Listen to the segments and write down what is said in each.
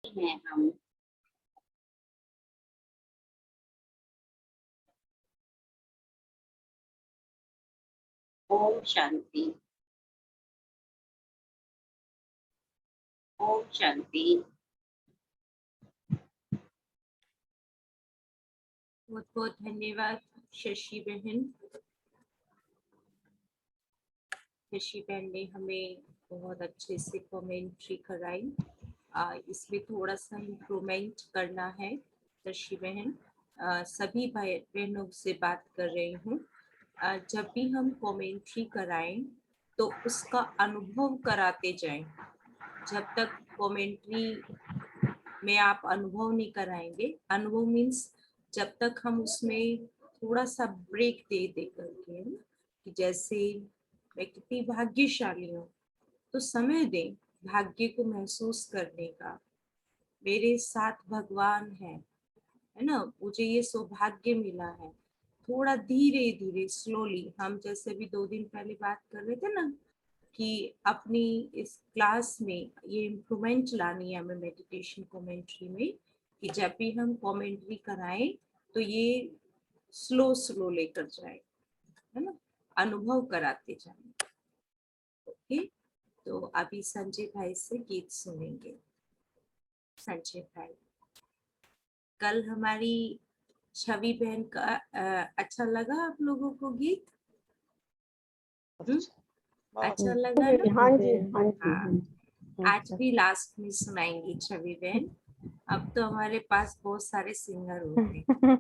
हैं हम। ओम शांति। ओम शांति। बहुत बहुत धन्यवाद शशि बहन। शशि बहन ने हमें बहुत अच्छे से कमेंट्री कराई। इसमें थोड़ा सा इम्प्रूवमेंट करना है शशि बहन। सभी भाई बहनों से बात कर रही हूँ। जब भी हम कमेंट्री कराएं तो उसका अनुभव कराते जाएं। जब तक कमेंट्री में आप अनुभव नहीं कराएंगे, अनुभव मीन्स जब तक हम उसमें थोड़ा सा ब्रेक दे करके, कि जैसे मैं कितनी भाग्यशाली हूँ, तो समय दें भाग्य को महसूस करने का। मेरे साथ भगवान है ना, मुझे ये सौभाग्य मिला है। थोड़ा धीरे धीरे स्लोली, हम जैसे भी 2 दिन पहले बात कर रहे थे ना, कि अपनी इस क्लास में ये इम्प्रूवमेंट लानी है हमें मेडिटेशन कमेंट्री में, कि जब भी हम कमेंट्री कराएं तो ये स्लो लेकर जाए, है ना, अनुभव कराते जाए। ओके, तो अभी संजय भाई से गीत सुनेंगे। संजय भाई, कल हमारी छवि बहन का अच्छा लगा आप लोगों को गीत? अच्छा लगा ना? हाँ जी, हाँ जी, हाँ। आज भी लास्ट में सुनाएंगी छवि बहन। अब तो हमारे पास बहुत सारे सिंगर होते।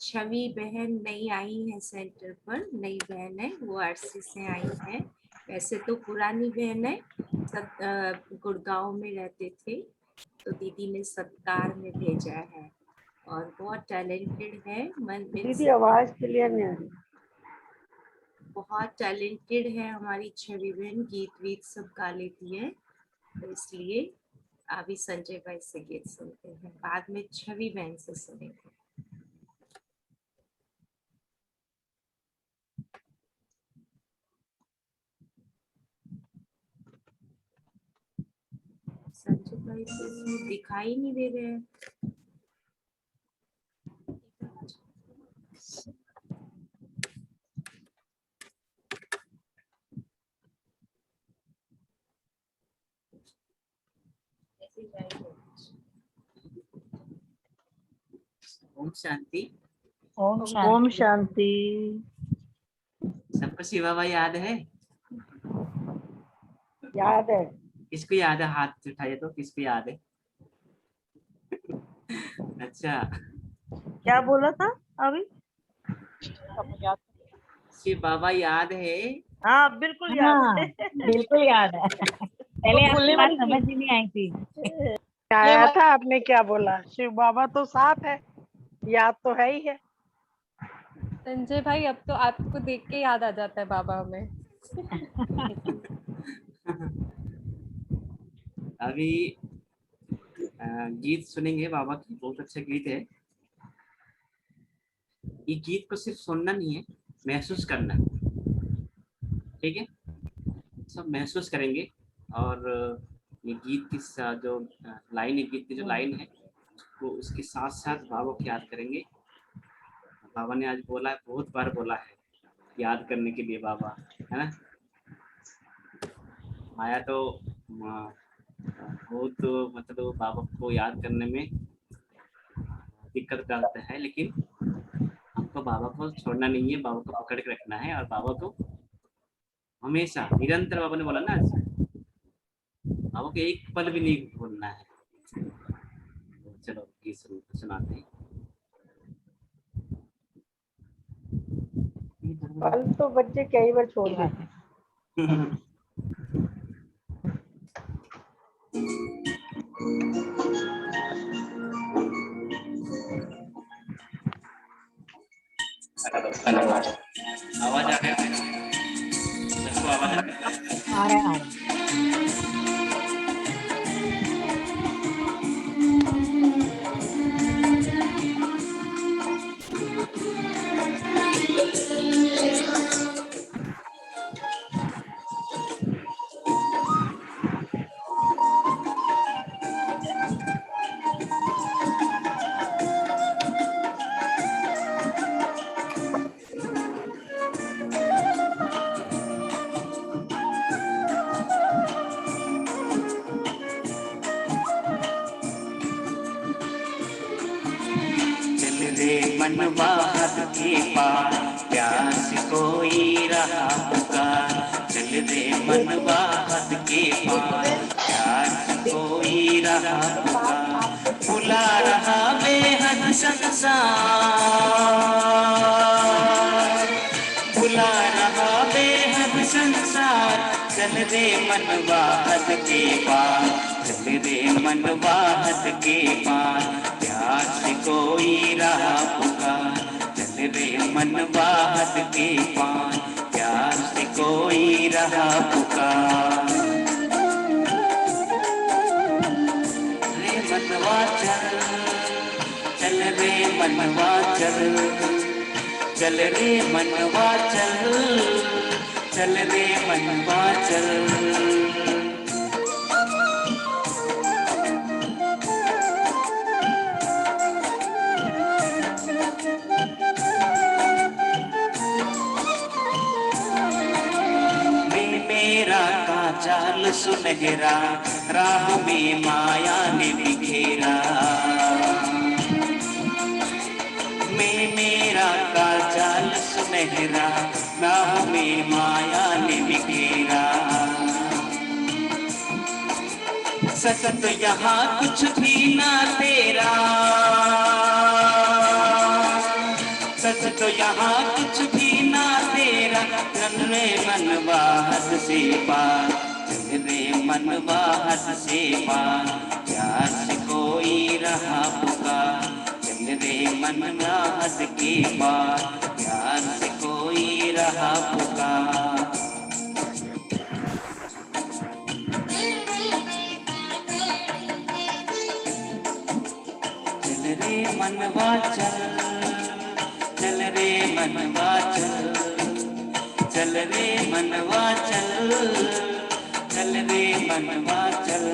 छवि बहन नई आई है सेंटर पर, नई बहन है, वो आरसी से आई है। वैसे तो पुरानी बहन है, सब गुड़गांव में रहते थे, तो दीदी ने सत्कार में भेजा है और बहुत टैलेंटेड है। दीदी आवाज क्लियर नहीं आ रही। बहुत टैलेंटेड है हमारी छवि बहन, गीत वीत सब गा लेती है। तो इसलिए अभी संजय भाई से गीत सुनते हैं, बाद में छवि बहन से सुनेंगे। संजय भाई से इसमें दिखाई नहीं दे रहे हैं। ओम शांति। ओम शांति। सबको शिवा बाबा याद है? याद है। किसको याद है? हाथ उठाइए तो, किसको याद है? अच्छा, क्या बोला था अभी? शिव बाबा याद है? हाँ बिल्कुल याद है। बिल्कुल याद है। पहले आपकी बात समझ ही नहीं आई थी। आया था, आपने क्या बोला? शिव बाबा तो साथ है, याद तो है ही है। संजय भाई, अब तो आपको देख के याद आ जाता है बाबा हमें। अभी गीत सुनेंगे बाबा की, बहुत अच्छा गीत है। ये गीत को सिर्फ सुनना नहीं है, महसूस करना है, ठीक है? सब महसूस करेंगे। और ये गीत की जो लाइन है, गीत की जो लाइन है, वो उसके साथ साथ बाबा को याद करेंगे। बाबा ने आज बोला है, बहुत बार बोला है याद करने के लिए बाबा, है ना? माया तो बहुत मतलब बाबा को याद करने में दिक्कत करता है, लेकिन हमको बाबा को छोड़ना नहीं है, बाबा को पकड़ के रखना है। और बाबा को हमेशा निरंतर, बाबा ने बोला ना, बाबा को एक पल भी नहीं भूलना है। चलो गीत सुनाते हैं। कल तो बच्चे कई बार छोड़ देते। आवाज आ गया? सबको आवाज आ गया? आ रहा है। मनवा हद के पार, प्यास कोई रहा पुकार। चल रे मनवा हद के पार, प्यास कोई रहा पुकार। बुला रहा बेहद संसार, बुला रहा बेहद संसार। चल रे मनवा हद के पार, चल रे मनवा हद के पार, प्यास कोई रहा पुकार। चल रे मनवा हद के पार, प्यास कोई रहा पुकार। रे मनवा चल, चल रे मनवा चल, चल रे मनवा चल, चल रे मनवा चल। मेरा का चाल सुनहरा, राह में माया ने बिखेरा। मेरा का चाल सुनहरा, राह में माया ने बिखेरा। सच तो यहाँ कुछ भी ना तेरा, सच तो यहाँ कुछ भी ना तेरा। चल रे मनवा हद से पार, चल रे मनवा हद से पार, प्यास कोई रहा पुकार। चल रे मनवा हद के पार, प्यास कोई रहा पुकार। चल रे मनवा चल, चल रे मनवा चल, चल रे मनवा चल, चल रे मनवा चल।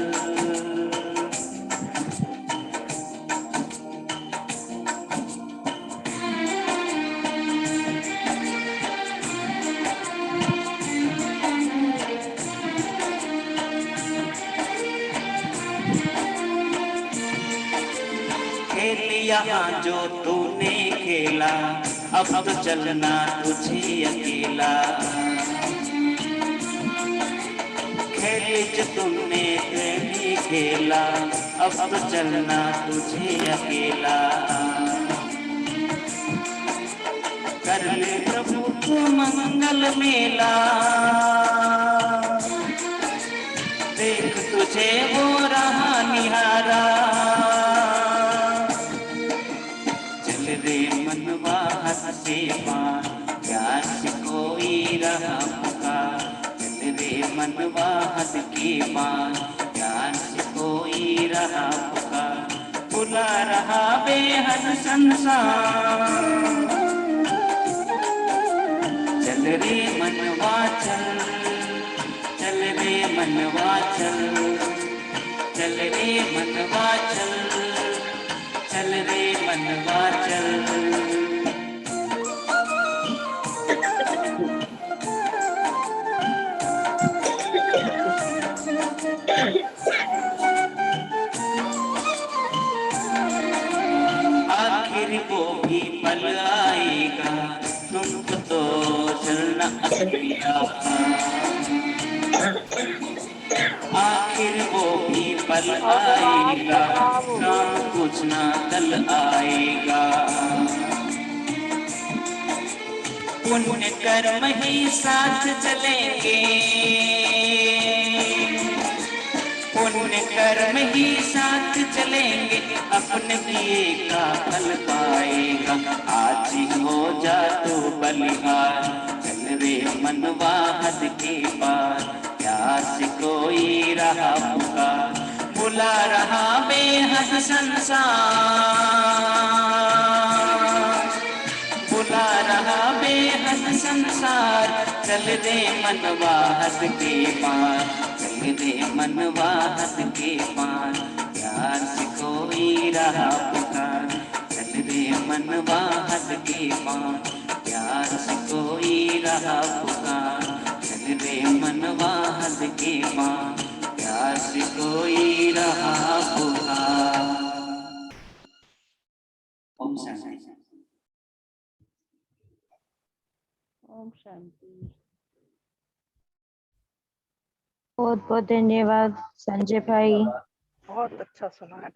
खेल यहाँ जो तूने खेला, अब तो चलना तुझे अकेला। खेल जो तुमने नहीं खेला, अब तो चलना तुझे अकेला। कर ले प्रभु को मंगल मेला, देख तुझे वो रहा निहारा। चल रे मनवा हद से पार, प्यास कोई रहा पुकार। चल रे मनवा हद के पार, प्यास कोई रहा पुकार। बुला रहा बेहद संसार, चल रे मनवा चल, चल रे मनवा चल, चल रे मनवा चल, चल रे मनवा चल। आखिर वो भी पल आएगा, तुमको तो चलना अकेला। आखिर वो भी पल आएगा, काम कुछ ना कल आएगा। पुण्य कर्म ही साथ चलेंगे, पुण्य कर्म ही साथ चलेंगे। अपने किए का फल पाएगा, आज ही हो जा तू बलिहार। चल रे मनवा हद के पार, प्यास कोई रहा पुकार। बुला रहा बेहद संसार, बुला रहा बेहद संसार। चल रे मनवा हद के पार, चल रे मनवा हद के पार, प्यास कोई रहा पुकार। चल रे मनवा हद के पार, प्यास कोई रहा पुकार। चल रे मनवा हद के पार, प्यास कोई रहा पुकार। ओम शांति। ओम शांति। बहुत बहुत धन्यवाद संजय भाई। बहुत अच्छा सुना है।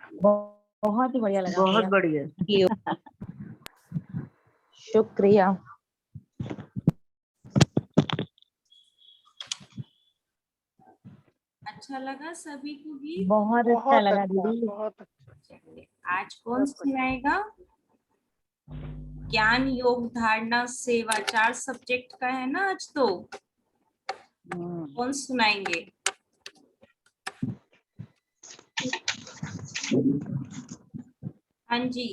बहुत ही बढ़िया लगा। बहुत बढ़िया। शुक्रिया। अच्छा लगा सभी को गीत? बहुत अच्छा लगा दीदी। बहुत अच्छा। चलिए, आज कौन सुनाएगा? ज्ञान योग धारणा सेवा 4 सब्जेक्ट का है ना आज तो। कौन सुनाएंगे? हाँ जी,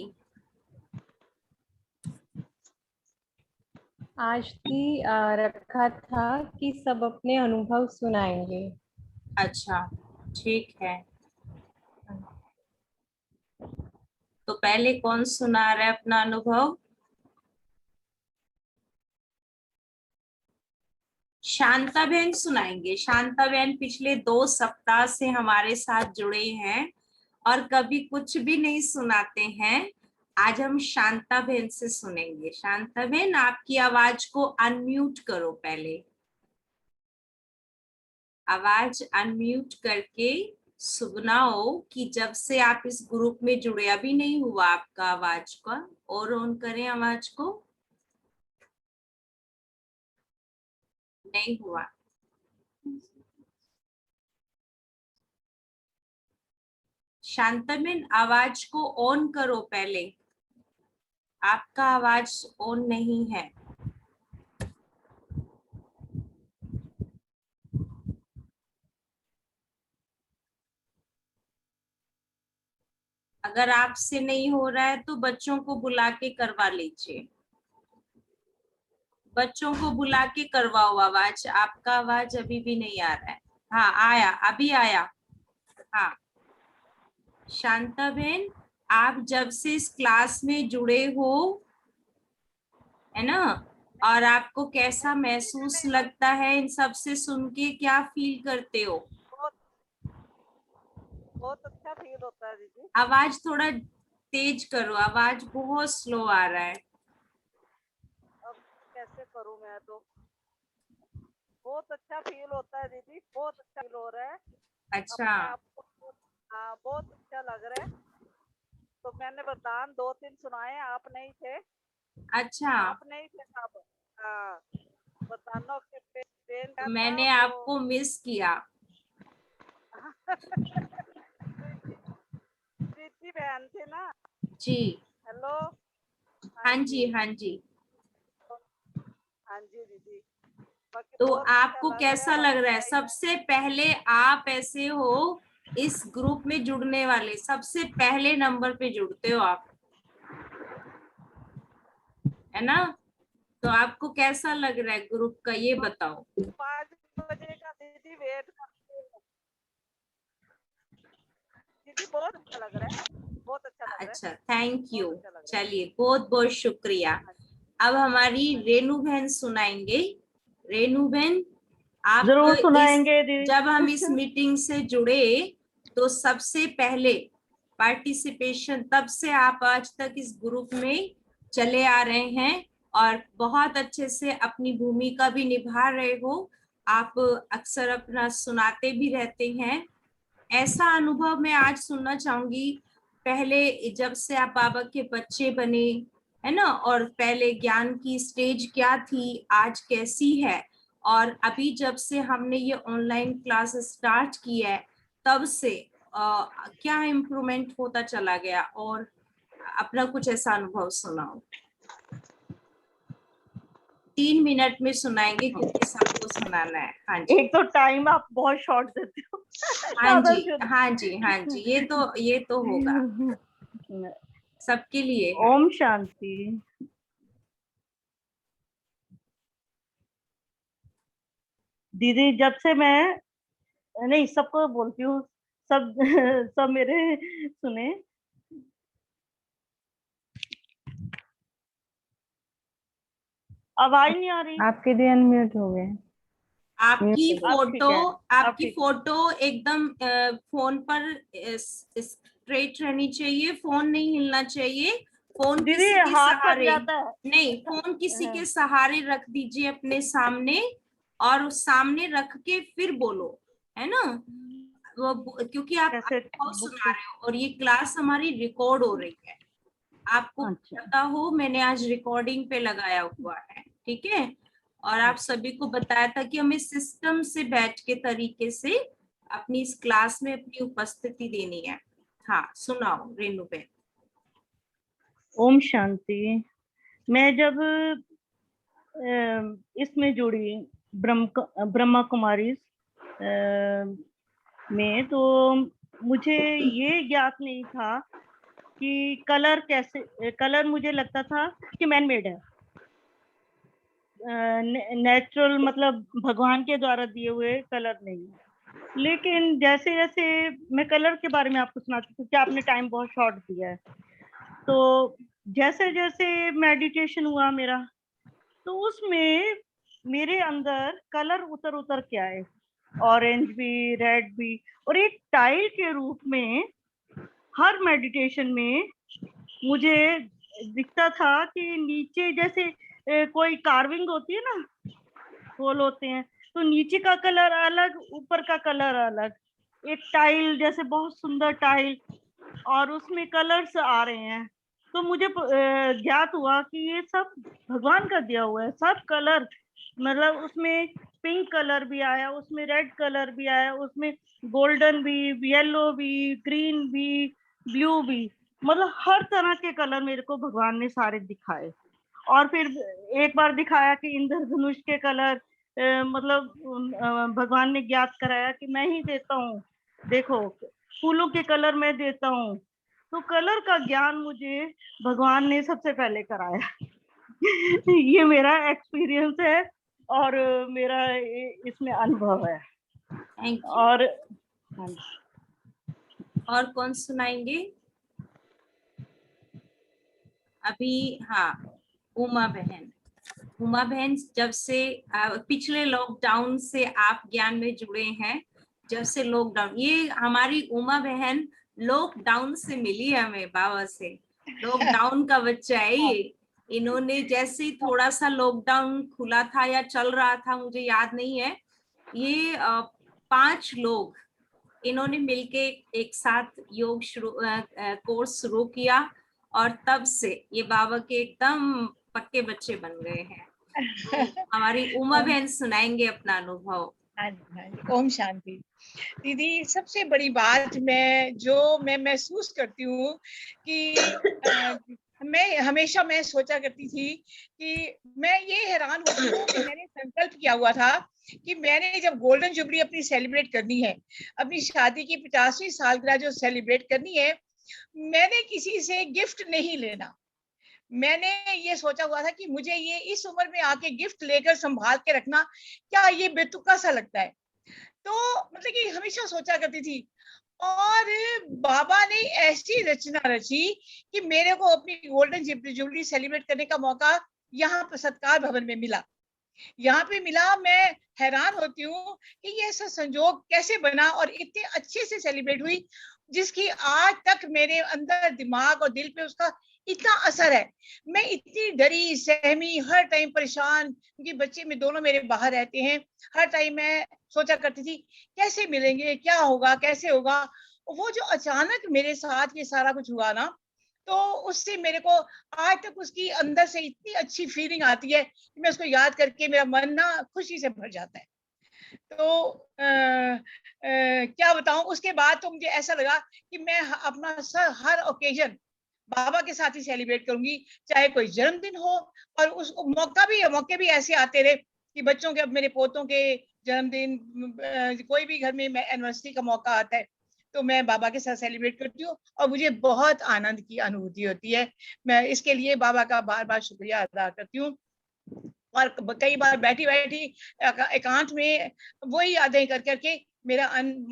आज भी रखा था कि सब अपने अनुभव सुनाएंगे। अच्छा ठीक है। तो पहले कौन सुना रहा है अपना अनुभव? शांता बहन सुनाएंगे। शांता बहन पिछले 2 सप्ताह से हमारे साथ जुड़े हैं और कभी कुछ भी नहीं सुनाते हैं। आज हम शांता बहन से सुनेंगे। शांता बहन, आपकी आवाज को अनम्यूट करो। पहले आवाज अनम्यूट करके सुनाओ कि जब से आप इस ग्रुप में जुड़े, अभी नहीं हुआ आपका आवाज का, और ऑन करें आवाज को। नहीं हुआ। शांतमन, आवाज को ऑन करो पहले। आपका आवाज ऑन नहीं है। अगर आपसे नहीं हो रहा है तो बच्चों को बुला के करवा लीजिए। बच्चों को बुला के करवाओ आवाज। आपका आवाज अभी भी नहीं आ रहा है। हाँ आया, अभी आया। हाँ शांता बहन, आप जब से इस क्लास में जुड़े हो, है ना, और आपको कैसा महसूस लगता है इन सब से सुन के? क्या फील करते हो? बहुत अच्छा फील होता है दीदी। आवाज थोड़ा तेज करो, आवाज बहुत स्लो आ रहा है। अब कैसे करूं मैं? तो बहुत अच्छा फील होता है दीदी, बहुत अच्छा फील हो रहा है। अच्छा, अपने आप को बहुत अच्छा लग रहा है। तो मैंने वरदान 2-3 सुनाए, आप नहीं थे। अच्छा, आप नहीं थे तब। वरदानों के पेन तो मैंने आपको मिस किया। प्रीति बहन थे ना। जी हेलो। हाँ जी, हाँ जी। हाँ जी दीदी। तो आपको कैसा लग रहा है? सबसे पहले आप ऐसे हो इस ग्रुप में जुड़ने वाले, सबसे पहले नंबर पे जुड़ते हो आप, है ना? तो आपको कैसा लग रहा है ग्रुप का, ये बताओ। 5 बजे का दीदी वेट करते हैं दीदी। बहुत अच्छा लग रहा है, बहुत अच्छा लग रहा है। अच्छा, थैंक यू। बहुत अच्छा लग रहा है। चलिए, बहुत बहुत शुक्रिया। अब हमारी रेनू बहन सुनाएंगे। रेनू बहन, आप जरूर सुनाएंगे दीदी। जब हम इस मीटिंग से जुड़े तो सबसे पहले पार्टिसिपेशन, तब से आप आज तक इस ग्रुप में चले आ रहे हैं और बहुत अच्छे से अपनी भूमिका भी निभा रहे हो। आप अक्सर अपना सुनाते भी रहते हैं। ऐसा अनुभव मैं आज सुनना चाहूंगी। पहले जब से आप बाबा के बच्चे बने, है ना, और पहले ज्ञान की स्टेज क्या थी, आज कैसी है, और अभी जब से हमने ये ऑनलाइन क्लास स्टार्ट की है तब से क्या इम्प्रूवमेंट होता चला गया, और अपना कुछ ऐसा अनुभव सुनाओ। 3 मिनट में सुनाएंगे क्योंकि सबको सुनाना है। हाँ जी। एक तो टाइम आप बहुत शॉर्ट देते हो। हाँ जी, हाँ जी, हाँ जी, ये तो होगा, सबके लिए है। ओम शांति। दीदी, जब से मैं नहीं सबको बोलती हूँ, सब सब मेरे सुने। आवाज नहीं आ रही। आपके भी अनम्यूट हो गए। आपकी ठीक है। फोटो एकदम फोन पर स्ट्रेट रहनी चाहिए, फोन नहीं हिलना चाहिए, फोन दीदी किसी के हाथ थक सहारे जाता है। नहीं, फोन किसी के सहारे रख दीजिए अपने सामने, और उस सामने रख के फिर बोलो, है ना। क्योंकि आप कैसे बहुत सुना रहे हो और ये क्लास हमारी रिकॉर्ड हो रही है, आपको अच्छा। पता हो मैंने आज रिकॉर्डिंग पे लगाया हुआ है, ठीक है। और आप सभी को बताया था कि हमें सिस्टम से बैठ के तरीके से अपनी इस क्लास में अपनी उपस्थिति देनी है। हाँ सुनाओ रेनू बेन। ओम शांति। मैं जब इसमें जुड़ी ब्रह्मा कुमारी में, तो मुझे ये ज्ञात नहीं था कि कलर मुझे लगता था कि मैन मेड है, नेचुरल, मतलब भगवान के द्वारा दिए हुए कलर नहीं है। लेकिन जैसे जैसे मैं कलर के बारे में आपको सुनाती हूँ, क्या आपने टाइम बहुत शॉर्ट दिया है, तो जैसे जैसे मेडिटेशन हुआ मेरा, तो उसमें मेरे अंदर कलर उतर उतर के आए, ऑरेंज भी, रेड भी, और एक टाइल के रूप में हर मेडिटेशन में मुझे दिखता था कि नीचे जैसे कोई कार्विंग होती है ना, होल होते हैं, तो नीचे का कलर अलग, ऊपर का कलर अलग, एक टाइल जैसे बहुत सुंदर टाइल, और उसमें कलर्स आ रहे हैं। तो मुझे ज्ञात हुआ कि ये सब भगवान का दिया हुआ है, सब कलर, मतलब उसमें पिंक कलर भी आया, उसमें रेड कलर भी आया, उसमें गोल्डन भी, येलो भी, ग्रीन भी, ब्लू भी, मतलब हर तरह के कलर मेरे को भगवान ने सारे दिखाए। और फिर एक बार दिखाया कि इंद्रधनुष के कलर, मतलब भगवान ने ज्ञात कराया कि मैं ही देता हूँ, देखो फूलों के कलर मैं देता हूँ। तो कलर का ज्ञान मुझे भगवान ने सबसे पहले कराया। ये मेरा एक्सपीरियंस है और मेरा इसमें अनुभव है। Thank you. और हाँ जी। और कौन सुनाएंगे अभी? हाँ उमा बहन। उमा बहन, जब से पिछले लॉकडाउन से आप ज्ञान में जुड़े हैं, जब से लॉकडाउन, ये हमारी उमा बहन लॉकडाउन से मिली है हमें, बाबा से, लॉकडाउन का बच्चा है ये। इन्होंने जैसे ही थोड़ा सा लॉकडाउन खुला था या चल रहा था, मुझे याद नहीं है, ये 5 लोग इन्होंने मिलके एक साथ योग कोर्स शुरू किया, और तब से ये बाबा के एकदम पक्के बच्चे बन गए हैं। तो हमारी उमा बहन सुनाएंगे अपना अनुभव। हाँ जी, ओम शांति। दीदी सबसे बड़ी बात मैं महसूस करती हूँ कि मैं हमेशा सोचा करती थी कि मैं ये हैरान होती हूँ कि मैंने संकल्प किया हुआ था कि मैंने जब गोल्डन जुबली अपनी सेलिब्रेट करनी है, अपनी शादी की 50वीं सालगिरह जो सेलिब्रेट करनी है, मैंने किसी से गिफ्ट नहीं लेना। मैंने ये सोचा हुआ था कि मुझे ये इस उम्र में आके गिफ्ट लेकर संभाल के रखना, क्या ये बेतुका सा लगता है। तो मतलब कि हमेशा सोचा करती थी, और बाबा ने ऐसी रचना रची कि मेरे को अपनी गोल्डन जुबली सेलिब्रेट करने का मौका यहाँ पर सत्कार भवन में मिला, यहाँ पे मिला। मैं हैरान होती हूँ कि ये ऐसा संजोग कैसे बना और इतने अच्छे से सेलिब्रेट हुई, जिसकी आज तक मेरे अंदर दिमाग और दिल पे उसका इतना असर है। मैं इतनी डरी सहमी, हर टाइम परेशान, क्योंकि बच्चे में दोनों मेरे बाहर रहते हैं। हर टाइम मैं सोचा करती थी कैसे मिलेंगे, क्या होगा, कैसे होगा। वो जो अचानक मेरे साथ ये सारा कुछ हुआ ना, तो उससे मेरे को आज तक उसकी अंदर से इतनी अच्छी फीलिंग आती है कि मैं उसको याद करके मेरा मन ना खुशी से भर जाता है। तो क्या बताऊं, उसके बाद तो मुझे ऐसा लगा कि मैं अपना हर ओकेजन बाबा के साथ ही सेलिब्रेट करूंगी, चाहे कोई जन्मदिन हो। और उस मौके भी ऐसे आते रहे कि बच्चों के, अब मेरे पोतों के जन्मदिन, कोई भी घर में एनिवर्सरी का मौका आता है तो मैं बाबा के साथ सेलिब्रेट करती हूँ, और मुझे बहुत आनंद की अनुभूति होती है। मैं इसके लिए बाबा का बार बार शुक्रिया अदा करती हूँ। और कई बार बैठी बैठी एकांत में वही यादें कर करके मेरा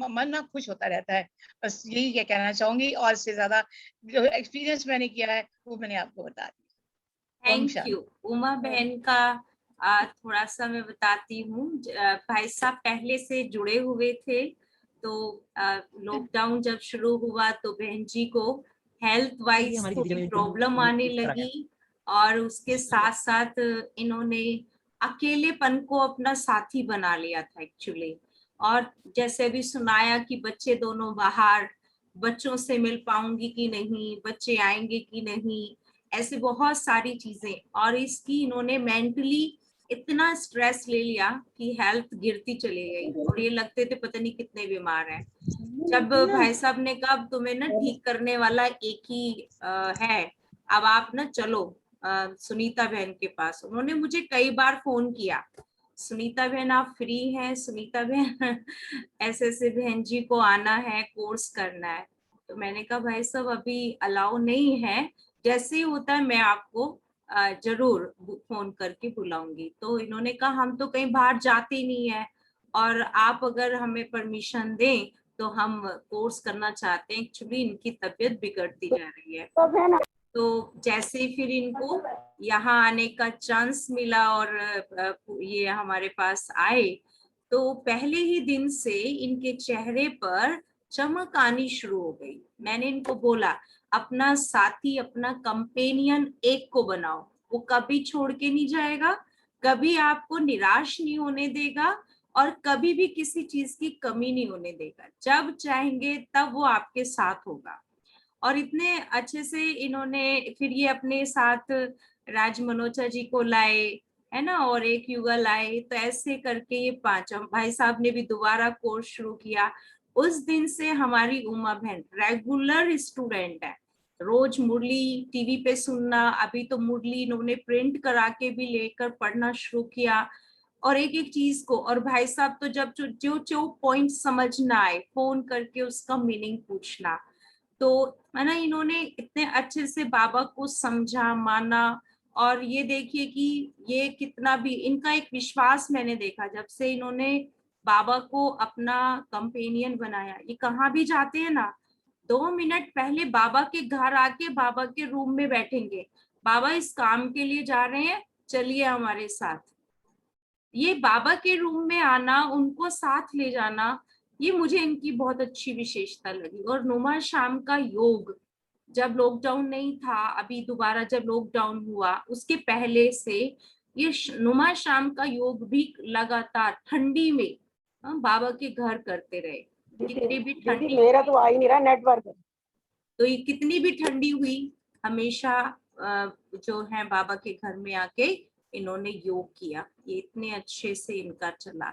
मन ना खुश होता रहता है। बस यही क्या कहना चाहूंगी, और इससे ज्यादा जो एक्सपीरियंस मैंने किया है वो मैंने आपको बता दिया। थैंक यू उमा बहन का। थोड़ा सा मैं बताती हूँ, भाई साहब पहले से जुड़े हुए थे, तो लॉकडाउन जब शुरू हुआ तो बहन जी को हेल्थ वाइज थोड़ी प्रॉब्लम आने लगी, और उसके साथ साथ इन्होंने अकेलेपन को अपना साथी बना लिया था एक्चुअली। और जैसे अभी सुनाया कि बच्चे दोनों बाहर, बच्चों से मिल पाऊंगी कि नहीं, बच्चे आएंगे कि नहीं, ऐसे बहुत सारी चीजें। और इसकी इन्होंने मेंटली इतना स्ट्रेस ले लिया कि हेल्थ गिरती चली गई, और ये लगते थे पता नहीं कितने बीमार हैं। जब भाई साहब ने कहा तुम्हें ना ठीक करने वाला एक ही है, अब आप ना चलो सुनीता बहन के पास। उन्होंने मुझे कई बार फोन किया, सुनीता बहन आप फ्री हैं, सुनीता बहन ऐसे ऐसे बहन जी को आना है, कोर्स करना है। तो मैंने कहा भाई साहब अभी अलाउ नहीं है, जैसे ही होता है मैं आपको जरूर फोन करके बुलाऊंगी। तो इन्होंने कहा हम तो कहीं बाहर जाते नहीं है, और आप अगर हमें परमिशन दें तो हम कोर्स करना चाहते हैं। एक्चुअली इनकी तबीयत बिगड़ती जा रही है। तो जैसे ही फिर इनको यहाँ आने का चांस मिला और ये हमारे पास आए, तो पहले ही दिन से इनके चेहरे पर चमक आनी शुरू हो गई। मैंने इनको बोला अपना साथी, अपना कंपेनियन एक को बनाओ, वो कभी छोड़ के नहीं जाएगा, कभी आपको निराश नहीं होने देगा, और कभी भी किसी चीज की कमी नहीं होने देगा। जब चाहेंगे तब वो आपके साथ होगा। और इतने अच्छे से इन्होंने फिर ये अपने साथ राज मनोचा जी को लाए, है ना, और एक युगल आए। तो ऐसे करके ये पांच, भाई साहब ने भी दोबारा कोर्स शुरू किया। उस दिन से हमारी उमा बहन रेगुलर स्टूडेंट है। रोज मुरली टीवी पे सुनना, अभी तो मुरली इन्होंने प्रिंट करा के भी लेकर पढ़ना शुरू किया, और एक एक चीज को। और भाई साहब तो जब जो जो पॉइंट समझ ना आए, फोन करके उसका मीनिंग पूछना। तो है ना, इन्होंने इतने अच्छे से बाबा को समझा, माना। और ये देखिए कि ये कितना भी इनका एक विश्वास मैंने देखा जब से इन्होंने बाबा को अपना कंपेनियन बनाया। ये कहाँ भी जाते हैं ना, 2 मिनट पहले बाबा के घर आके बाबा के रूम में बैठेंगे, बाबा इस काम के लिए जा रहे हैं, चलिए हमारे साथ। ये बाबा के रूम में आना, उनको साथ ले जाना, ये मुझे इनकी बहुत अच्छी विशेषता लगी। और नुमा शाम का योग, जब लॉकडाउन नहीं था, अभी दोबारा जब लॉकडाउन हुआ उसके पहले से ये नुमा शाम का योग भी लगातार ठंडी में बाबा के घर करते रहे। कितनी भी ठंडी, मेरा तो आ ही नहीं रहा नेटवर्क। तो ये कितनी भी ठंडी हुई, हमेशा जो है बाबा के घर में आके इन्होंने योग किया। ये इतने अच्छे से इनका चला।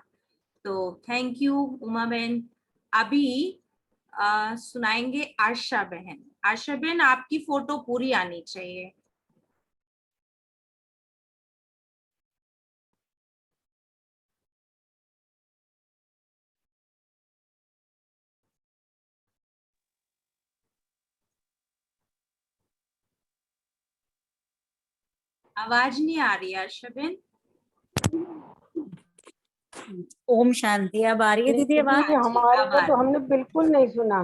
तो थैंक यू उमा बहन। अभी सुनाएंगे आशा बहन। आशा बहन आपकी फोटो पूरी आनी चाहिए। आवाज नहीं आ रही आशा बहन। ओम शांति। अब आ रही है दीदी आवाज? हमारे को तो हमने बिल्कुल नहीं सुना।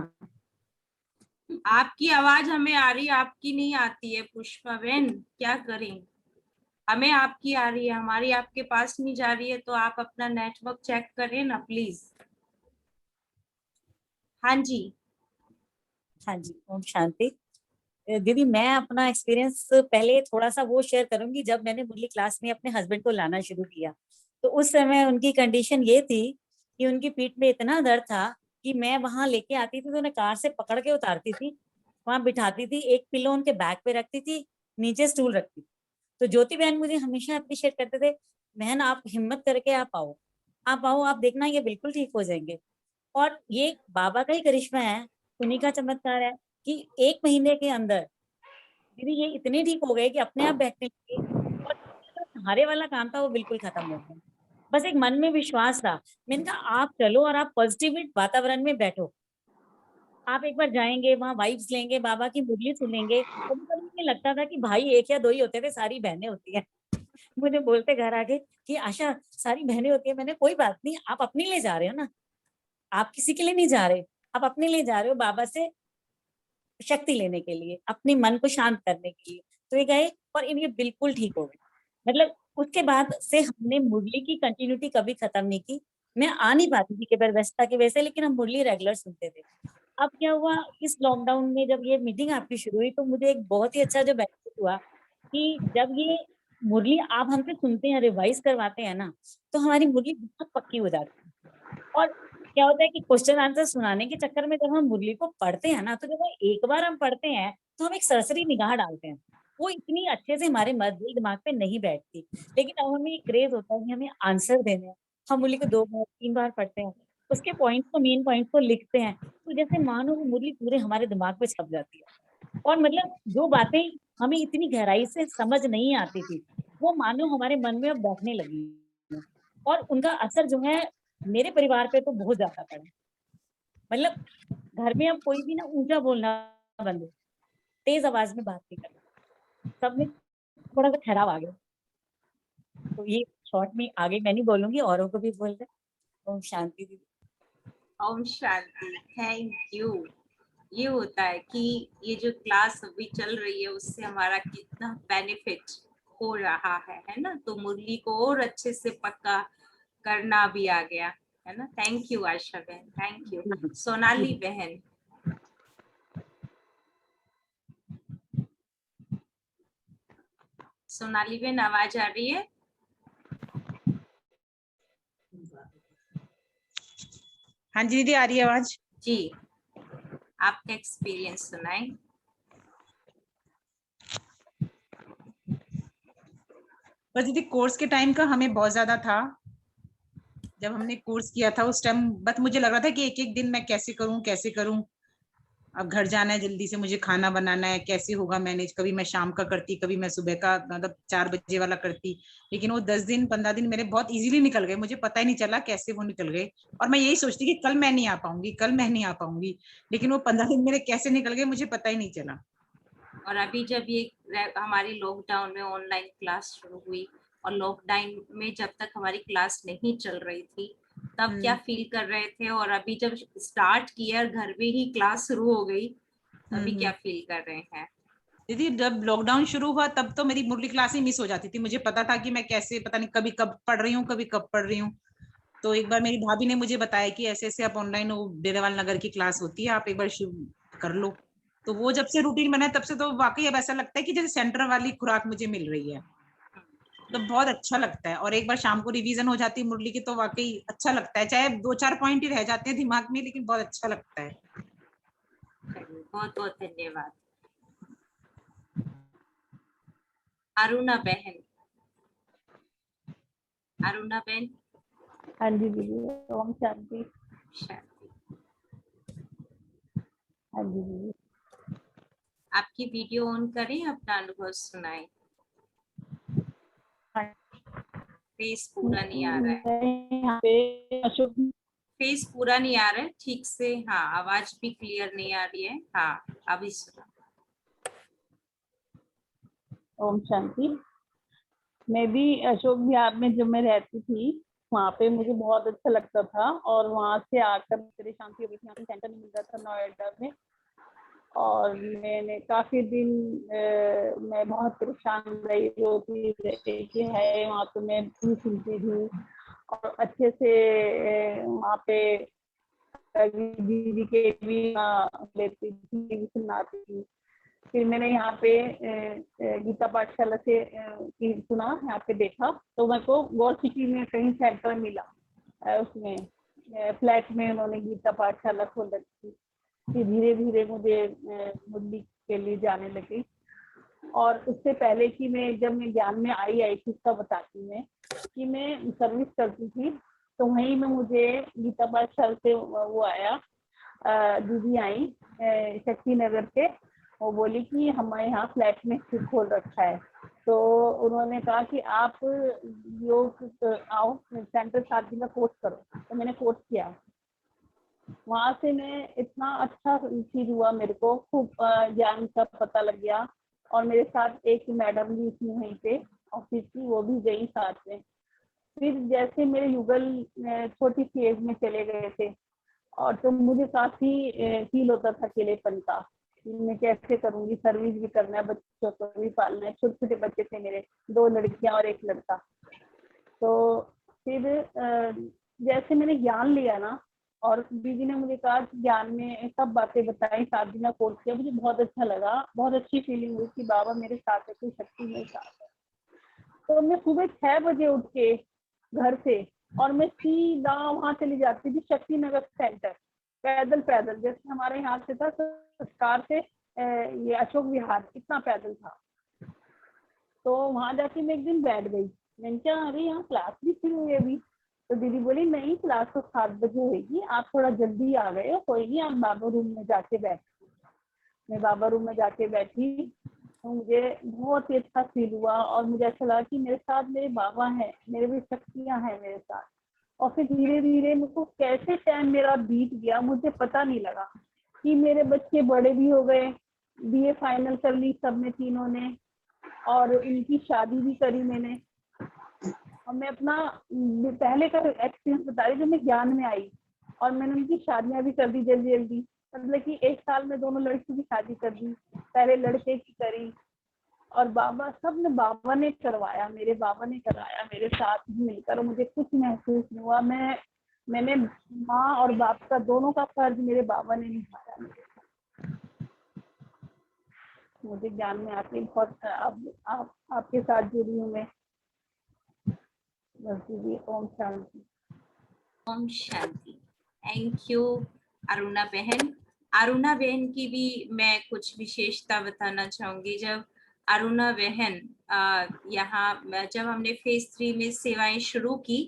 आपकी आवाज हमें आ रही है, आपकी नहीं आती है पुष्पा बहन, क्या करें। हमें आपकी आ रही है, हमारी आपके पास नहीं जा रही है। तो आप अपना नेटवर्क चेक करें ना प्लीज। हाँ जी। हाँ जी, ओम शांति। दीदी मैं अपना एक्सपीरियंस पहले थोड़ा सा वो शेयर करूंगी। जब मैंने मुरली क्लास में अपने हस्बैंड को लाना शुरू किया, तो उस समय उनकी कंडीशन ये थी कि उनकी पीठ में इतना दर्द था कि मैं वहां लेके आती थी तो उन्हें कार से पकड़ के उतारती थी, वहां बिठाती थी, एक पिलो उनके बैक पे रखती थी, नीचे स्टूल रखती थी। तो ज्योति बहन मुझे हमेशा अप्रिशिएट करते थे, बहन आप हिम्मत करके आप आओ, आप देखना ये बिल्कुल ठीक हो जाएंगे। और ये बाबा का ही करिश्मा है, उन्हीं का चमत्कार है कि 1 महीने के अंदर दीदी ये इतने ठीक हो गए कि अपने आप बैठने लगे, और जो सहारे वाला काम था वो बिल्कुल खत्म हो गया। बस एक मन में विश्वास था। मैंने कहा आप चलो और आप पॉजिटिव वातावरण में बैठो, आप एक बार जाएंगे वहां वाइब्स लेंगे, बाबा की मुरली सुनेंगे। कभी कभी मुझे लगता था कि भाई 1 या 2 ही होते थे, सारी बहनें होती हैं। मुझे बोलते घर आके कि आशा सारी बहनें होती है। मैंने कोई बात नहीं, आप अपने लिए जा रहे हो ना, आप किसी के लिए नहीं जा रहे, आप अपने लिए जा रहे हो, बाबा से शक्ति लेने के लिए, अपने मन को शांत करने के लिए। तो ये गए और इनके बिल्कुल ठीक हो गए। मतलब उसके बाद से हमने मुरली की कंटिन्यूटी कभी खत्म नहीं की। मैं आ नहीं पाती थी कि व्यस्तता की वजह से, लेकिन हम मुरली रेगुलर सुनते थे। अब क्या हुआ इस लॉकडाउन में जब ये मीटिंग आपकी शुरू हुई तो मुझे एक बहुत ही अच्छा जो बेनिफिट हुआ कि जब ये मुरली आप हमसे सुनते हैं, रिवाइज करवाते हैं ना, तो हमारी मुरली बहुत पक्की हो जाती है। और क्या होता है कि क्वेश्चन आंसर सुनाने के चक्कर में जब हम मुरली को पढ़ते हैं ना, तो जब वो एक बार हम पढ़ते हैं तो हम एक सरसरी निगाह डालते हैं, वो इतनी अच्छे से हमारे दिमाग पे नहीं बैठती। लेकिन अब हमें ये क्रेज होता है कि हमें आंसर देने हैं, हम मुरली को 2 बार 3 बार पढ़ते हैं, उसके पॉइंट्स को, मेन पॉइंट्स को लिखते हैं, तो जैसे मानो वो मुरली पूरे हमारे दिमाग पे छप जाती है। और मतलब जो बातें हमें इतनी गहराई से समझ नहीं आती थी, वो मानो हमारे मन में अब बैठने लगी हैं। और उनका असर जो है मेरे परिवार पे तो बहुत ज्यादा पड़ा। मतलब घर में अब कोई भी ना ऊंचा बोलना बंद हो, तेज आवाज में बात नहीं करना, सब में थोड़ा सा ठहराव आ गया। तो ये शॉर्ट में आगे मैं नहीं बोलूंगी, औरों को भी बोल दे। ओम शांति दीदी। ओम शांति, थैंक यू। ये होता है कि ये जो क्लास अभी चल रही है उससे हमारा कितना बेनिफिट हो रहा है ना। तो मुरली को और अच्छे से पक्का करना भी आ गया है ना। थैंक यू आशा बहन, थैंक यू। सोनाली बहन, सोनाली बहन आवाज आ रही है? हाँ जी दीदी, आ रही है आवाज जी, आपका एक्सपीरियंस सुनाएं। बस दीदी, कोर्स के टाइम का हमें बहुत ज्यादा था। जब हमने कोर्स किया था उस टाइम बस मुझे लग रहा था कि एक एक दिन मैं कैसे करूं। अब घर जाना है, जल्दी से मुझे खाना बनाना है, कैसे होगा मैनेज। कभी मैं शाम का करती, कभी मैं सुबह का मतलब 4 बजे वाला करती। लेकिन वो 10 दिन 15 दिन मेरे बहुत इजीली निकल गए, मुझे पता ही नहीं चला कैसे वो निकल गए। और मैं यही सोचती कि कल मैं नहीं आ पाऊंगी, लेकिन वो 15 दिन मेरे कैसे निकल गए मुझे पता ही नहीं चला। और अभी जब ये हमारी लॉकडाउन में ऑनलाइन क्लास शुरू हुई, और लॉकडाउन में जब तक हमारी क्लास नहीं चल रही थी तब क्या फील कर रहे थे, और अभी जब स्टार्ट किया घर में ही क्लास शुरू हो गई अभी क्या फील कर रहे हैं? दीदी, जब लॉकडाउन शुरू हुआ तब तो मेरी मुरली क्लास ही मिस हो जाती थी। मुझे पता था कि मैं कैसे, पता नहीं कभी कब पढ़ रही हूँ, कभी कब पढ़ रही हूँ। तो एक बार मेरी भाभी ने मुझे बताया कि ऐसे ऐसे आप ऑनलाइन डेरेवाल नगर की क्लास होती है, आप एक बार कर लो। तो वो जब से रूटीन बना तब से तो वाकई अब ऐसा लगता है कि जैसे सेंटर वाली खुराक मुझे मिल रही है। तो बहुत अच्छा लगता है। और एक बार शाम को रिवीजन हो जाती है मुरली की तो वाकई अच्छा लगता है, चाहे 2-4 पॉइंट ही रह जाते हैं दिमाग में, लेकिन बहुत अच्छा लगता है। बहुत बहुत धन्यवाद। अरुणा बहन, अरुणा बहन। हाँ जी दीदी, ओम शांति। शांति। हाँ जी दीदी। आपकी वीडियो ऑन करें, अपना अनुभव सुनाएं। फेस पूरा नहीं आ रहा है। यहाँ पे अशोक, फेस पूरा नहीं आ रहा है ठीक से। हाँ, आवाज भी क्लियर नहीं आ रही है। हाँ, अभी सुना। ओम शांति। मैं भी अशोक विहार में जब मैं रहती थी वहाँ पे मुझे बहुत अच्छा लगता था, और वहाँ से आकर मेरी शांति हो गई थी। यहाँ पे सेंटर नहीं मिल रहा था नोएडा में, और मैंने काफी दिन मैं बहुत परेशान रही, रोती रही कि है वहाँ तो मैं भी सुनती थी और अच्छे से वहाँ पे दीदी के भी लेती थी, सुनाती थी। फिर मैंने यहाँ पे गीता पाठशाला से सुना, यहाँ पे देखा तो मेरे को गौर सिटी में कहीं सेंटर मिला। उसमें फ्लैट में उन्होंने गीता पाठशाला खोल रखी। फिर धीरे धीरे मुझे मुरली के लिए जाने लगी। और उससे पहले कि मैं जब मैं ज्ञान में आई थी उसका बताती मैं कि मैं सर्विस करती थी, तो वहीं में मुझे गीता पाठशाला से वो आया, दीदी आई शक्ति नगर के। वो बोली कि हमारे यहाँ फ्लैट में खोल रखा है, तो उन्होंने कहा कि आप योग आओ सेंटर 7 दिन का कोर्स करो। तो मैंने कोर्स किया, वहां से मैं इतना अच्छा चीज हुआ, मेरे को खूब ज्ञान का पता लग गया। और मेरे साथ एक मैडम भी थी वहीं पे ऑफिस की, वो भी गई साथ में। फिर जैसे मेरे युगल छोटी सी एज में चले गए थे, और तो मुझे काफी फील होता था अकेलेपन का, मैं कैसे करूंगी, सर्विस भी करना है, बच्चों को भी पालना है। छोटे छोटे बच्चे थे मेरे, 2 लड़कियां और 1 लड़का। तो फिर जैसे मैंने ज्ञान लिया ना, और दीदी ने मुझे कहा कि ज्ञान में सब बातें बताई, 7 दिन कोर्स किया, मुझे बहुत अच्छा लगा, बहुत अच्छी फीलिंग हुई कि बाबा मेरे साथ है, कोई शक्ति मेरे साथ है। तो मैं सुबह 6 बजे उठ के घर से और मैं सीधा वहां चली जाती थी शक्ति नगर सेंटर, पैदल पैदल, जैसे हमारे यहाँ से था संस्कार से ये अशोक विहार, इतना पैदल था। तो वहां जाके मैं एक दिन बैठ गई, मैंने कहा अरे यहाँ क्लास भी शुरू हुई अभी। तो दीदी बोली नहीं, क्लास तो 7 बजे होगी, आप थोड़ा जल्दी आ गए हो, कोई नहीं, आप बाबा रूम में जाके बैठो। मैं बाबा रूम में जाके बैठी तो मुझे बहुत ही अच्छा फील हुआ और मुझे ऐसा लगा कि मेरे साथ मेरे बाबा हैं, मेरे भी शक्तियां हैं मेरे साथ। और फिर धीरे धीरे मुझको कैसे टाइम मेरा बीत गया मुझे पता नहीं लगा कि मेरे बच्चे बड़े भी हो गए, BA फाइनल कर ली सब में तीनों ने, और इनकी शादी भी करी मैंने। और मैं अपना पहले का एक्सपीरियंस बता रही, जो मैं ज्ञान में आई, और मैंने उनकी शादियां भी कर दी जल्दी जल्दी, मतलब कि 1 साल में दोनों लड़की की शादी कर दी, पहले लड़के की करी। और बाबा सब ने, बाबा ने करवाया, मेरे बाबा ने कराया मेरे साथ मिलकर, और मुझे कुछ महसूस नहीं हुआ। मैंने माँ और बाप का दोनों का फर्ज मेरे बाबा ने निभाया मेरे साथ। मुझे ज्ञान में आके बहुत आपके साथ जुड़ी हूँ मैं। बस दीदी, ओम शांति। ओम शांति। थैंक यू अरुणा बहन। अरुणा बहन की भी मैं कुछ विशेषता बताना चाहूंगी। जब अरुणा बहन यहाँ जब हमने फेज 3 में सेवाएं शुरू की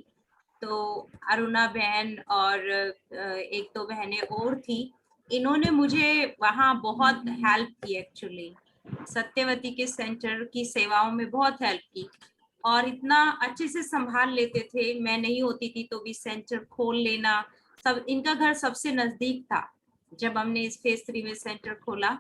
तो अरुणा बहन और 1-2 बहनें और थी, इन्होंने मुझे वहाँ बहुत हेल्प की। एक्चुअली सत्यवती के सेंटर की सेवाओं में बहुत हेल्प की और इतना अच्छे से संभाल लेते थे। मैं नहीं होती थी तो भी सेंटर खोल लेना, सब इनका घर सबसे नजदीक था। जब हमने इस फेज 3 में सेंटर खोला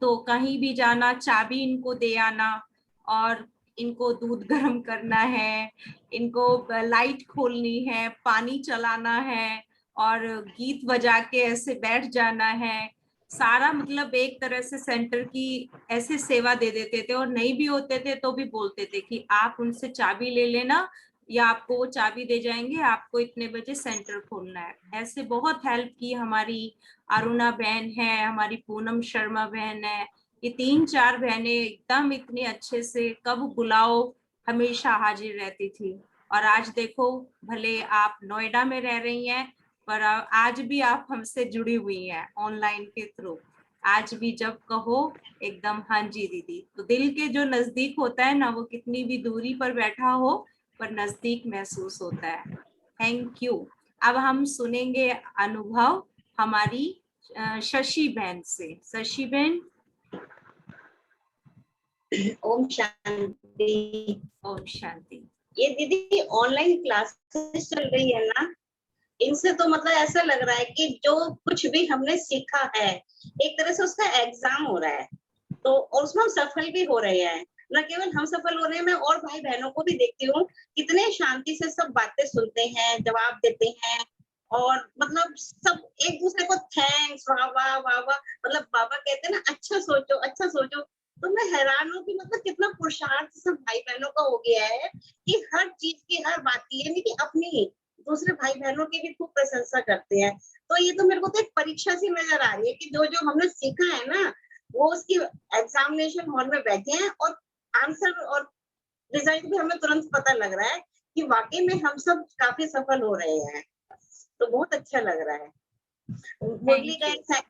तो कहीं भी जाना, चाबी इनको दे आना, और इनको दूध गर्म करना है, इनको लाइट खोलनी है, पानी चलाना है, और गीत बजा के ऐसे बैठ जाना है, सारा मतलब एक तरह से सेंटर की ऐसे सेवा दे देते थे। और नहीं भी होते थे तो भी बोलते थे कि आप उनसे चाबी ले लेना या आपको वो चाबी दे जाएंगे, आपको इतने बजे सेंटर खोलना है। ऐसे बहुत हेल्प की हमारी अरुणा बहन है, हमारी पूनम शर्मा बहन है, ये 3-4 बहनें एकदम इतने अच्छे से कब बुलाओ हमेशा हाजिर रहती थी। और आज देखो, भले आप नोएडा में रह रही हैं पर आज भी आप हमसे जुड़ी हुई हैं ऑनलाइन के थ्रू। आज भी जब कहो एकदम हाँ जी दीदी, तो दिल के जो नजदीक होता है ना, वो कितनी भी दूरी पर बैठा हो पर नजदीक महसूस होता है। Thank you. अब हम सुनेंगे अनुभव हमारी शशि बहन से। शशि बहन। ओम शांति। ओम शांति। ये दीदी ऑनलाइन क्लासेस चल रही है ना, इनसे तो मतलब ऐसा लग रहा है कि जो कुछ भी हमने सीखा है एक तरह से उसका एग्जाम हो रहा है, तो और उसमें हम सफल भी हो रहे हैं। न केवल हम सफल हो रहे हैं, मैं और भाई बहनों को भी देखती हूँ कितने शांति से सब बातें सुनते हैं, जवाब देते हैं, और मतलब सब एक दूसरे को थैंक्स, वाह वाह वाह वाह, मतलब बाबा कहते हैं ना अच्छा सोचो अच्छा सोचो। तो मैं हैरान हूँ कि मतलब कितना पुरुषार्थ सब भाई बहनों का हो गया है कि हर चीज की, हर बात की, यानी कि अपनी दूसरे भाई बहनों की भी खूब प्रशंसा करते हैं। तो ये तो मेरे को तो एक परीक्षा सी नजर आ रही है कि जो जो हमने सीखा है ना, वो उसकी एग्जामिनेशन हॉल में बैठे हैं और आंसर और रिजल्ट भी हमें तुरंत पता लग रहा है कि वाकई में हम सब काफी सफल हो रहे हैं। तो बहुत अच्छा लग रहा है। मुरली गए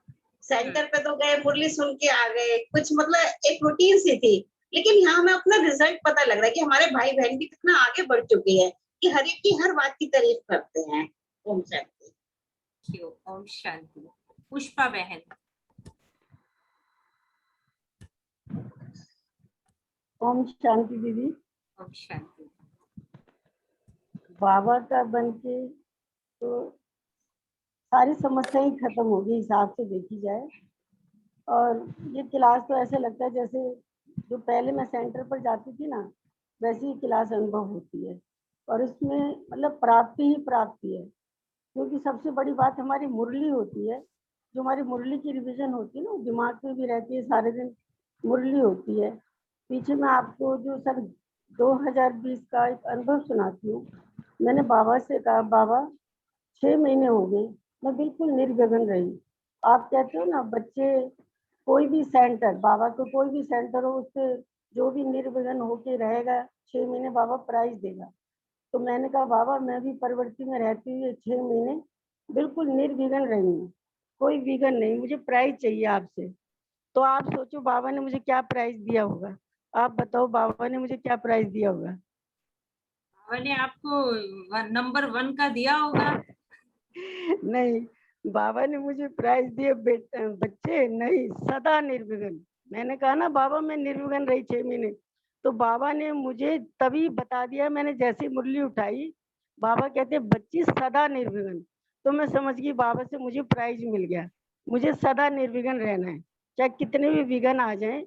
सेंटर पे तो गए, मुरली सुन के आ गए, कुछ मतलब एक रूटीन सी थी, लेकिन यहाँ हमें अपना रिजल्ट पता लग रहा है कि हमारे भाई बहन भी कितना आगे बढ़ चुके हैं कि हर एक की हर बात की तारीफ करते हैं। ओम शांति। ओम शांति। पुष्पा बहन। ओम शांति दीदी। ओम शांति। बाबा का बन के तो सारी समस्याएं खत्म हो गई हिसाब से देखी जाए। और ये क्लास तो ऐसे लगता है जैसे जो पहले मैं सेंटर पर जाती थी ना, वैसी ही क्लास अनुभव होती है। और इसमें मतलब प्राप्ति ही प्राप्ति है, क्योंकि सबसे बड़ी बात हमारी मुरली होती है। जो हमारी मुरली की रिवीजन होती है ना, वो दिमाग में भी रहती है, सारे दिन मुरली होती है। पीछे मैं आपको जो सर 2020 का एक अनुभव सुनाती हूँ। मैंने बाबा से कहा, बाबा 6 महीने हो गए मैं बिल्कुल निर्विघ्न रही। आप कहते हो ना बच्चे कोई भी सेंटर, बाबा को कोई भी सेंटर हो उससे जो भी निर्विघ्न होके रहेगा 6 महीने बाबा प्राइज देगा। तो मैंने कहा बाबा मैं भी परवर्ती में रहती हुई 6 महीने बिल्कुल निर्विघ्न रही हूँ, कोई विघ्न नहीं, मुझे प्राइज चाहिए आपसे। तो आप सोचो बाबा ने मुझे क्या प्राइज दिया होगा, आप बताओ बाबा ने मुझे क्या प्राइज दिया होगा। मैंने आपको नंबर 1 का दिया होगा। नहीं, बाबा ने मुझे प्राइज दिए बच्चे नहीं, सदा निर्विघ्न। मैंने कहा ना बाबा मैं निर्विघ्न रही 6 महीने, तो बाबा ने मुझे तभी बता दिया। मैंने जैसे मुरली उठाई बाबा कहते बच्ची सदा निर्विघ्न, तो मैं समझ गई बाबा से मुझे प्राइज मिल गया। मुझे सदा निर्विघ्न रहना है, चाहे कितने भी विघ्न आ जाए,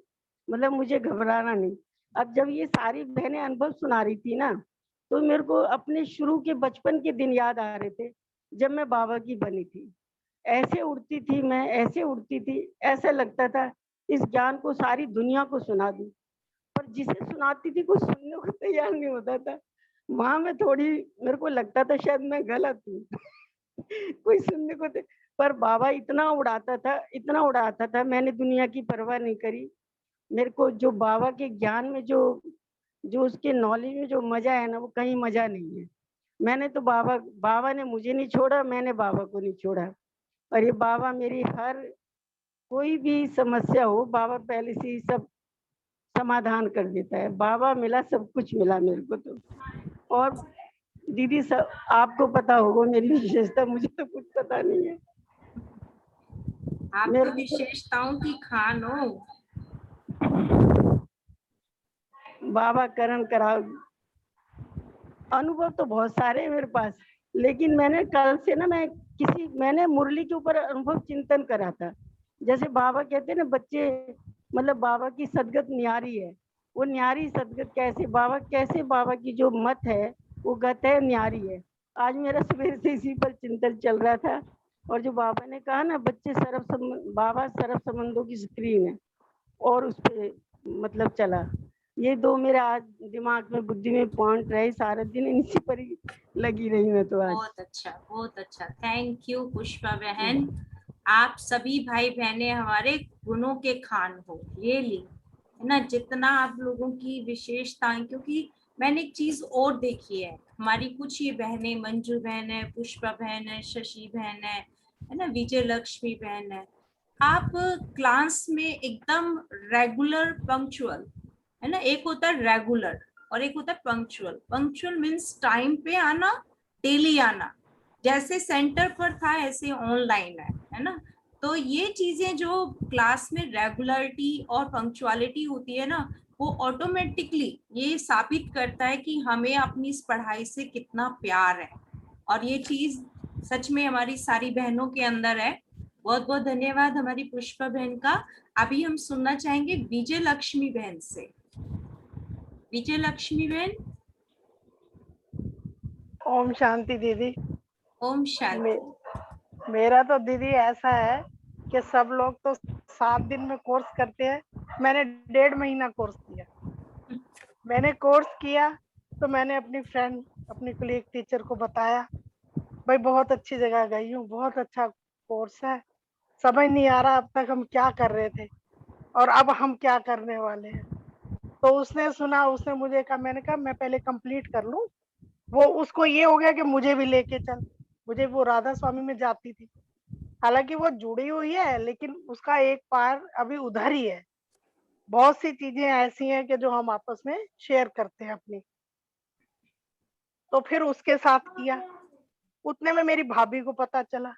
मतलब मुझे घबराना नहीं। अब जब ये सारी बहनें अनुभव सुना रही थी ना, तो मेरे को अपने शुरू के बचपन के दिन याद आ रहे थे जब मैं बाबा की बनी थी। ऐसे उड़ती थी मैं, ऐसे उड़ती थी, ऐसा लगता था इस ज्ञान को सारी दुनिया को सुना दूं, पर जिसे सुनाती थी कोई सुनने को तैयार नहीं होता था। वहां में थोड़ी मेरे को लगता था शायद मैं गलत हूँ कोई सुनने को पर बाबा इतना उड़ाता था, इतना उड़ाता था, मैंने दुनिया की परवाह नहीं करी। मेरे को जो बाबा के ज्ञान में जो जो उसके नॉलेज में जो मजा है ना, वो कहीं मजा नहीं है। मैंने तो बाबा बाबा ने मुझे नहीं छोड़ा, मैंने बाबा को नहीं छोड़ा। और ये बाबा मेरी हर कोई भी समस्या हो बाबा पहले से ही सब समाधान कर देता है। बाबा मिला, सब कुछ मिला मेरे को तो। और दीदी सब आपको पता होगा मेरी विशेषता, मुझे तो कुछ पता नहीं है। आप मेरे तो को विशेषताओं की खान हो। बाबा करण कराओ, अनुभव तो बहुत सारे हैं मेरे पास, लेकिन मैंने कल से ना मैंने मुरली के ऊपर अनुभव चिंतन करा था। जैसे बाबा कहते हैं ना बच्चे, मतलब बाबा की सदगत न्यारी है, वो न्यारी सदगत कैसे बाबा की जो मत है वो गत है, न्यारी है। आज मेरा सवेर से इसी पर चिंतन चल रहा था। और जो बाबा ने कहा ना बच्चे बाबा सर्व संबंधों की स्क्रीन है, और उस पे मतलब चला। ये दो मेरे आज दिमाग में बुद्धि में पॉइंट रहे, सारा दिन इसी पर ही लगी रही मैं तो आज। बहुत अच्छा, थैंक यू पुष्पा बहन। आप सभी भाई बहनें हमारे गुणों के खान हो, रियली, है ना। जितना आप लोगों की विशेषताएं, क्योंकि मैंने एक चीज और देखी है, हमारी कुछ ये बहनें, मंजू बहन है, पुष्पा बहन है, शशि बहन है ना, विजय लक्ष्मी बहन है, आप क्लास में एकदम रेगुलर पंक्चुअल, है ना। एक होता है रेगुलर और एक होता है पंक्चुअल। पंक्चुअल मीन्स टाइम पे आना, डेली आना, जैसे सेंटर पर था ऐसे ऑनलाइन है ना। तो ये चीजें जो क्लास में रेगुलरिटी और पंक्चुअलिटी होती है ना, वो ऑटोमेटिकली ये साबित करता है कि हमें अपनी इस पढ़ाई से कितना प्यार है। और ये चीज सच में हमारी सारी बहनों के अंदर है। बहुत बहुत धन्यवाद हमारी पुष्पा बहन का। अभी हम सुनना चाहेंगे विजय लक्ष्मी बहन से। विजय लक्ष्मी बहन। ओम शांति दीदी। ओम शांति। मेरा तो दीदी ऐसा है कि सब लोग तो 7 दिन में कोर्स करते हैं, मैंने 1.5 महीना कोर्स किया। मैंने कोर्स किया तो मैंने अपनी फ्रेंड, अपनी कलीग टीचर को बताया, भाई बहुत अच्छी जगह गई हूँ, बहुत अच्छा कोर्स है, समझ नहीं आ रहा अब तक हम क्या कर रहे थे और अब हम क्या करने वाले हैं। तो उसने सुना, उसने मुझे कहा, मैंने कहा मैं पहले कंप्लीट कर लूं। वो उसको ये हो गया कि मुझे भी लेके चल। मुझे वो राधा स्वामी में जाती थी, हालांकि वो जुड़ी हुई है लेकिन उसका एक पार अभी उधर ही है। बहुत सी चीजें ऐसी हैं कि जो हम आपस में शेयर करते हैं अपनी। तो फिर उसके साथ किया, उतने में मेरी भाभी को पता चला।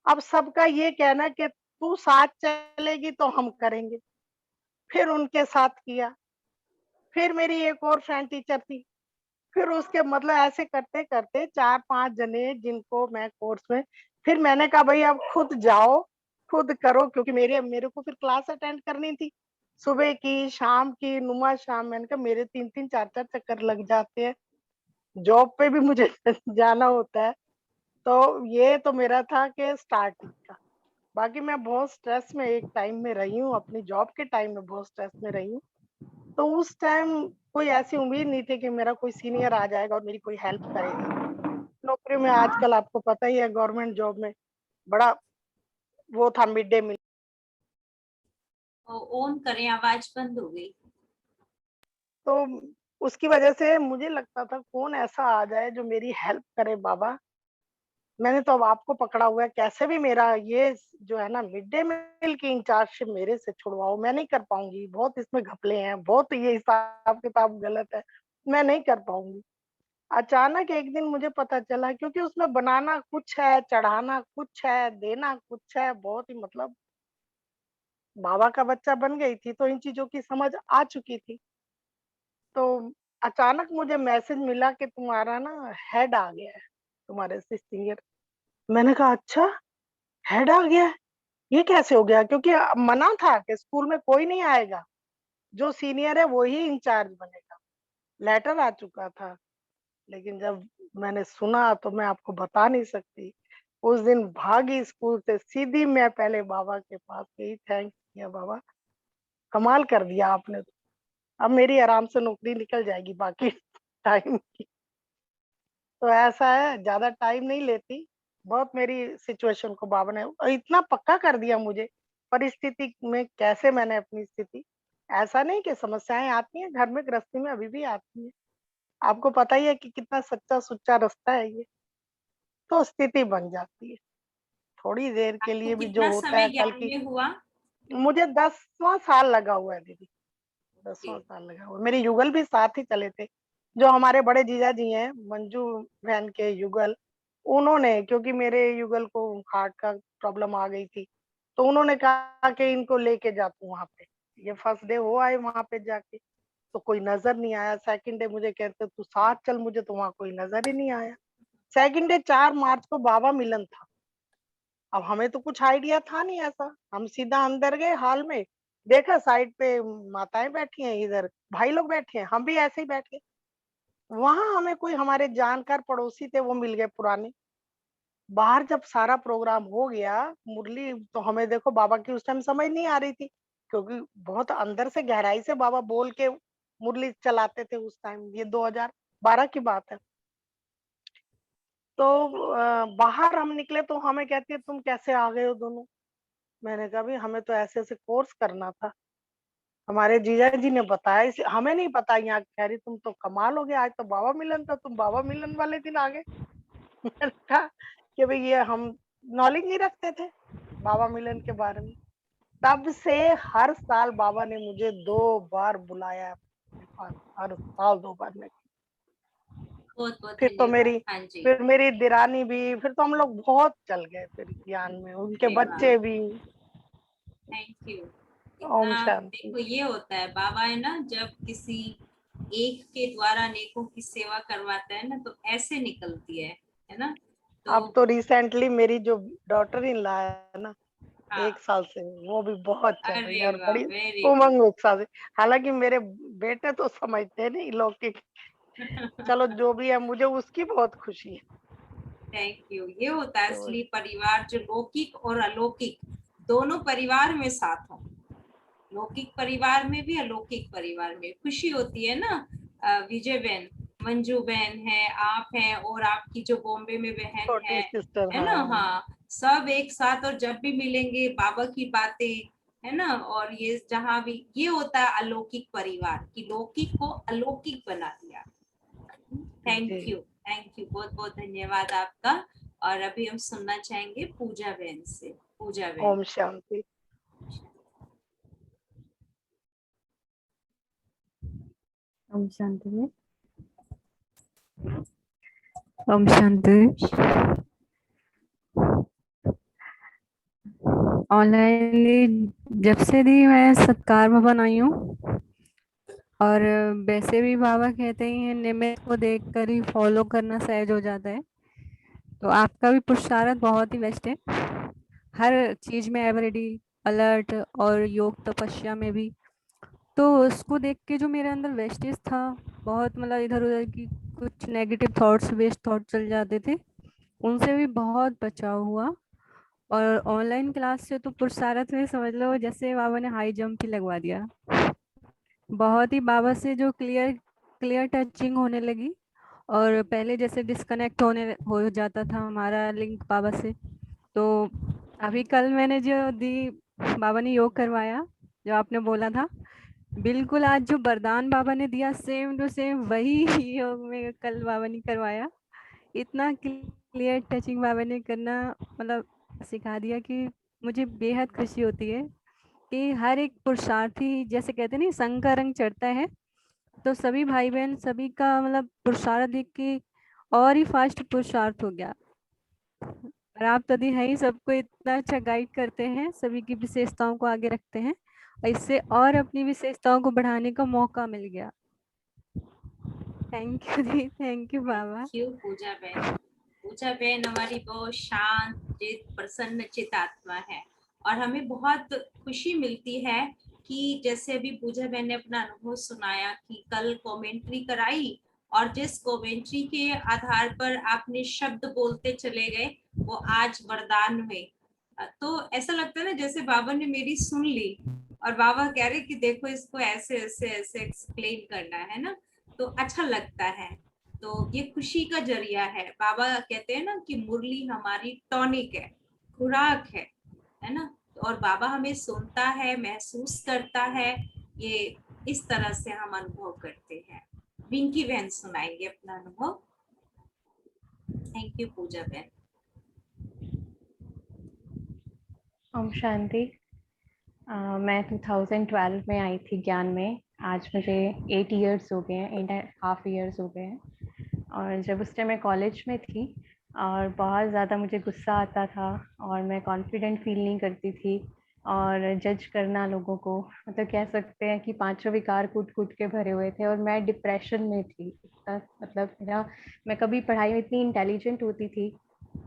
अब सबका ये कहना कि तू साथ चलेगी तो हम करेंगे। फिर उनके साथ किया। फिर मेरी एक और फ्रेंड टीचर थी, फिर उसके मतलब ऐसे करते करते 4-5 जने जिनको मैं कोर्स में, फिर मैंने कहा भाई अब खुद जाओ, खुद करो, क्योंकि मेरे को फिर क्लास अटेंड करनी थी, सुबह की, शाम की, नुमा शाम। मैंने कहा मेरे 3-3 4-4 चक्कर लग जाते हैं, जॉब पे भी मुझे जाना होता है। तो ये तो मेरा था कि स्टार्टिंग का। बाकी मैं बहुत स्ट्रेस में एक टाइम में रही हूँ, अपनी जॉब के टाइम में बहुत स्ट्रेस में रही हूँ। तो उस टाइम कोई ऐसी उम्मीद नहीं थी कि मेरा कोई सीनियर आ जाएगा और मेरी कोई हेल्प करेगा। नौकरी में आजकल आपको पता ही है, गवर्नमेंट जॉब में बड़ा वो था मिड डे मील। ऑन करें, आवाज बंद हो गई। तो उसकी वजह से मुझे लगता था कौन ऐसा आ जाए जो मेरी हेल्प करे बाबा। मैंने तो अब आपको पकड़ा हुआ है, कैसे भी मेरा ये जो है ना मिड डे मील की इंचार्जशिप मेरे से छुड़वाओ। मैं नहीं कर पाऊंगी, बहुत इसमें घपले हैं, बहुत ये हिसाब किताब गलत है, मैं नहीं कर पाऊंगी। अचानक एक दिन मुझे पता चला, क्योंकि उसमें बनाना कुछ है, चढ़ाना कुछ है, देना कुछ है, बहुत ही मतलब बाबा का बच्चा बन गई थी तो इन चीजों की समझ आ चुकी थी। तो अचानक मुझे मैसेज मिला कि तुम्हारा ना हेड आ गया है, तुम्हारे से सीनियर। मैंने कहा अच्छा, हेड आ गया है, ये कैसे हो गया? क्योंकि मना था कि स्कूल में कोई नहीं आएगा, जो सीनियर है वो ही इंचार्ज बनेगा, लेटर आ चुका था। लेकिन जब मैंने सुना तो मैं आपको बता नहीं सकती। उस दिन भागी स्कूल से सीधी मैं पहले बाबा के पास गई, थैंक किया बाबा, कमाल कर दिया आपने तो। अब मेरी आराम से नौकरी निकल जाएगी बाकी टाइम की। तो ऐसा है, ज्यादा टाइम नहीं लेती। बहुत मेरी सिचुएशन को बाबा ने इतना पक्का कर दिया मुझे, परिस्थिति में कैसे मैंने अपनी स्थिति, ऐसा नहीं कि समस्याएं आती हैं घर में, गृहस्थी में अभी भी आती है। आपको पता ही है कि कितना सच्चा सुच्चा रास्ता है ये, तो स्थिति बन जाती है। थोड़ी देर के आपको लिए भी जो कितना होता समय है कल ज्ञान की। में हुआ? मुझे 10वां साल लगा हुआ है दीदी, ओके। 10वां साल लगा हुआ है। मेरे युगल भी साथ ही चले थे, जो हमारे बड़े जीजा जी हैं मंजू बहन के युगल, उन्होंने, क्योंकि मेरे युगल को हार्ट का प्रॉब्लम आ गई थी, तो उन्होंने कहा कि इनको लेके जा तू वहां पे। ये फर्स्ट डे हो आए वहां पे जाके, तो कोई नजर नहीं आया। सेकंड डे मुझे कहते तू साथ चल, मुझे तो वहां कोई नजर ही नहीं आया। सेकंड डे 4 मार्च को बाबा मिलन था। अब हमें तो कुछ आइडिया था नहीं ऐसा, हम सीधा अंदर गए हॉल में, देखा साइड पे माताएं बैठी हैं, इधर भाई लोग बैठे हैं, हम भी ऐसे ही बैठ गए। वहां हमें कोई हमारे जानकार पड़ोसी थे, वो मिल गए पुराने। बाहर जब सारा प्रोग्राम हो गया, मुरली तो हमें देखो बाबा की उस टाइम समझ नहीं आ रही थी, क्योंकि बहुत अंदर से गहराई से बाबा बोल के मुरली चलाते थे उस टाइम, ये 2012 की बात है। तो बाहर हम निकले तो हमें कहती है तुम कैसे आ गए हो दोनों। मैंने कहा भी हमें तो ऐसे ऐसे कोर्स करना था, हमारे जीजा जी ने बताया, इसे हमें नहीं पता। यहाँ कह रही तुम तो कमाल हो गया, आज तो बाबा मिलन था, तुम बाबा मिलन वाले दिन आ गए। मैंने कहा कि भाई ये हम नॉलेज नहीं रखते थे बाबा मिलन के बारे में। तब से हर साल बाबा ने मुझे 2 बार बुलाया है अपने पास, हर साल 2 बार। मैं बहुत बहुत फिर तो धन्यवाद। मेरी हाँ जी। फिर मेरी दिरानी भी, फिर तो हम लोग बहुत चल गए फिर ज्ञान में, उनके अरे वाह, बच्चे भी। Thank you. ओम इतना शांति। देखो, ये होता है बाबा है ना, जब किसी एक के द्वारा अनेकों की सेवा करवाता है ना, तो ऐसे निकलती है ना। अब तो रिसेंटली मेरी जो डॉटर इन लॉ है ना, हाँ, 1 साल से, वो भी बहुत चल रही है अरे और वाह, बड़ी वेरी उमंग उत्साह से। हालांकि मेरे बेटे तो समझते नहीं लौकिक, चलो जो भी है, मुझे उसकी बहुत खुशी है। Thank you. ये होता है तो असली परिवार, जो लौकिक और अलौकिक दोनों परिवार में साथ हो। लौकिक परिवार में भी, अलौकिक परिवार में खुशी होती है ना। विजय बहन, मंजू बहन है, आप हैं, और आपकी जो बॉम्बे में बहन छोटी सिस्टर, है ना। हाँ। हाँ, सब एक साथ, और जब भी मिलेंगे बाबा की बातें, है ना। और ये जहाँ भी ये होता है अलौकिक परिवार, की लौकिक को अलौकिक बना दिया। थैंक यू, थैंक यू, बहुत बहुत धन्यवाद आपका। और अभी हम सुनना चाहेंगे पूजा बहन से। पूजा बहन। ओम शांति। ओम शांति। ओम शांति। ऑनलाइन जब से दी मैं सत्कार भवन आई हूँ, और वैसे भी बाबा कहते ही हैं निमित्त को देखकर ही फॉलो करना सहज हो जाता है। तो आपका भी पुरुषार्थ बहुत ही बेस्ट है, हर चीज में एवर रेडी, अलर्ट, और योग तपस्या में भी। तो उसको देख के जो मेरे अंदर वेस्टेज था, बहुत मतलब इधर उधर की कुछ नेगेटिव थॉट्स, वेस्ट थॉट चल जाते थे, उनसे भी बहुत बचाव हुआ। और ऑनलाइन क्लास से तो पुरुषार्थ में समझ लो जैसे बाबा ने हाई जंप ही लगवा दिया। बहुत ही बाबा से जो क्लियर क्लियर टचिंग होने लगी, और पहले जैसे डिस्कनेक्ट हो जाता था हमारा लिंक बाबा से, तो अभी कल मैंने जो दी बाबा ने योग करवाया, जो आपने बोला था, बिल्कुल आज जो वरदान बाबा ने दिया सेम टू सेम वही योग में कल बाबा ने करवाया। इतना क्लियर टचिंग बाबा ने करना मतलब सिखा दिया कि मुझे बेहद खुशी होती है कि हर एक पुरुषार्थी, जैसे कहते हैं ना, संग का रंग चढ़ता है, तो सभी भाई बहन सभी का मतलब पुरुषार्थ देख के और ही फास्ट पुरुषार्थ हो गया। और आप तो दी है ही, सबको इतना अच्छा गाइड करते हैं, सभी की विशेषताओं को आगे रखते हैं, और इससे और अपनी विशेषताओं को बढ़ाने का मौका मिल गया। थैंक यू दी, थैंक यू बाबा। क्यों पूजा बहन हमारी बहुत शांत चित प्रसन्न चित आत्मा है, और हमें बहुत खुशी मिलती है कि जैसे अभी पूजा बहन ने अपना अनुभव सुनाया कि कल कमेंट्री कराई, और जिस कमेंट्री के आधार पर आपने शब्द बोलते चले गए वो आज वरदान में, तो ऐसा लगता है ना जैसे बाबा ने मेरी सुन ली और बाबा कह रहे कि देखो इसको ऐसे ऐसे ऐसे एक्सप्लेन करना है ना, तो अच्छा लगता है। तो ये खुशी का जरिया है। बाबा कहते हैं ना कि मुरली हमारी टॉनिक है, खुराक है ना, और बाबा हमें सुनता है, महसूस करता है, ये इस तरह से हम अनुभव करते हैं। विंकी बहन सुनाएंगे अपना अनुभव। थैंक यू पूजा बहन। ओम शांति। मैं 2012 में आई थी ज्ञान में। आज मुझे 8 इयर्स हो गए हैं, 8.5 इयर्स हो गए हैं। और जब उस टाइम मैं कॉलेज में थी और बहुत ज़्यादा मुझे गुस्सा आता था और मैं कॉन्फिडेंट फील नहीं करती थी, और जज करना लोगों को, मतलब कह सकते हैं कि पांचों विकार कूट कूट के भरे हुए थे, और मैं डिप्रेशन में थी। मतलब मैं कभी पढ़ाई में इतनी इंटेलिजेंट होती थी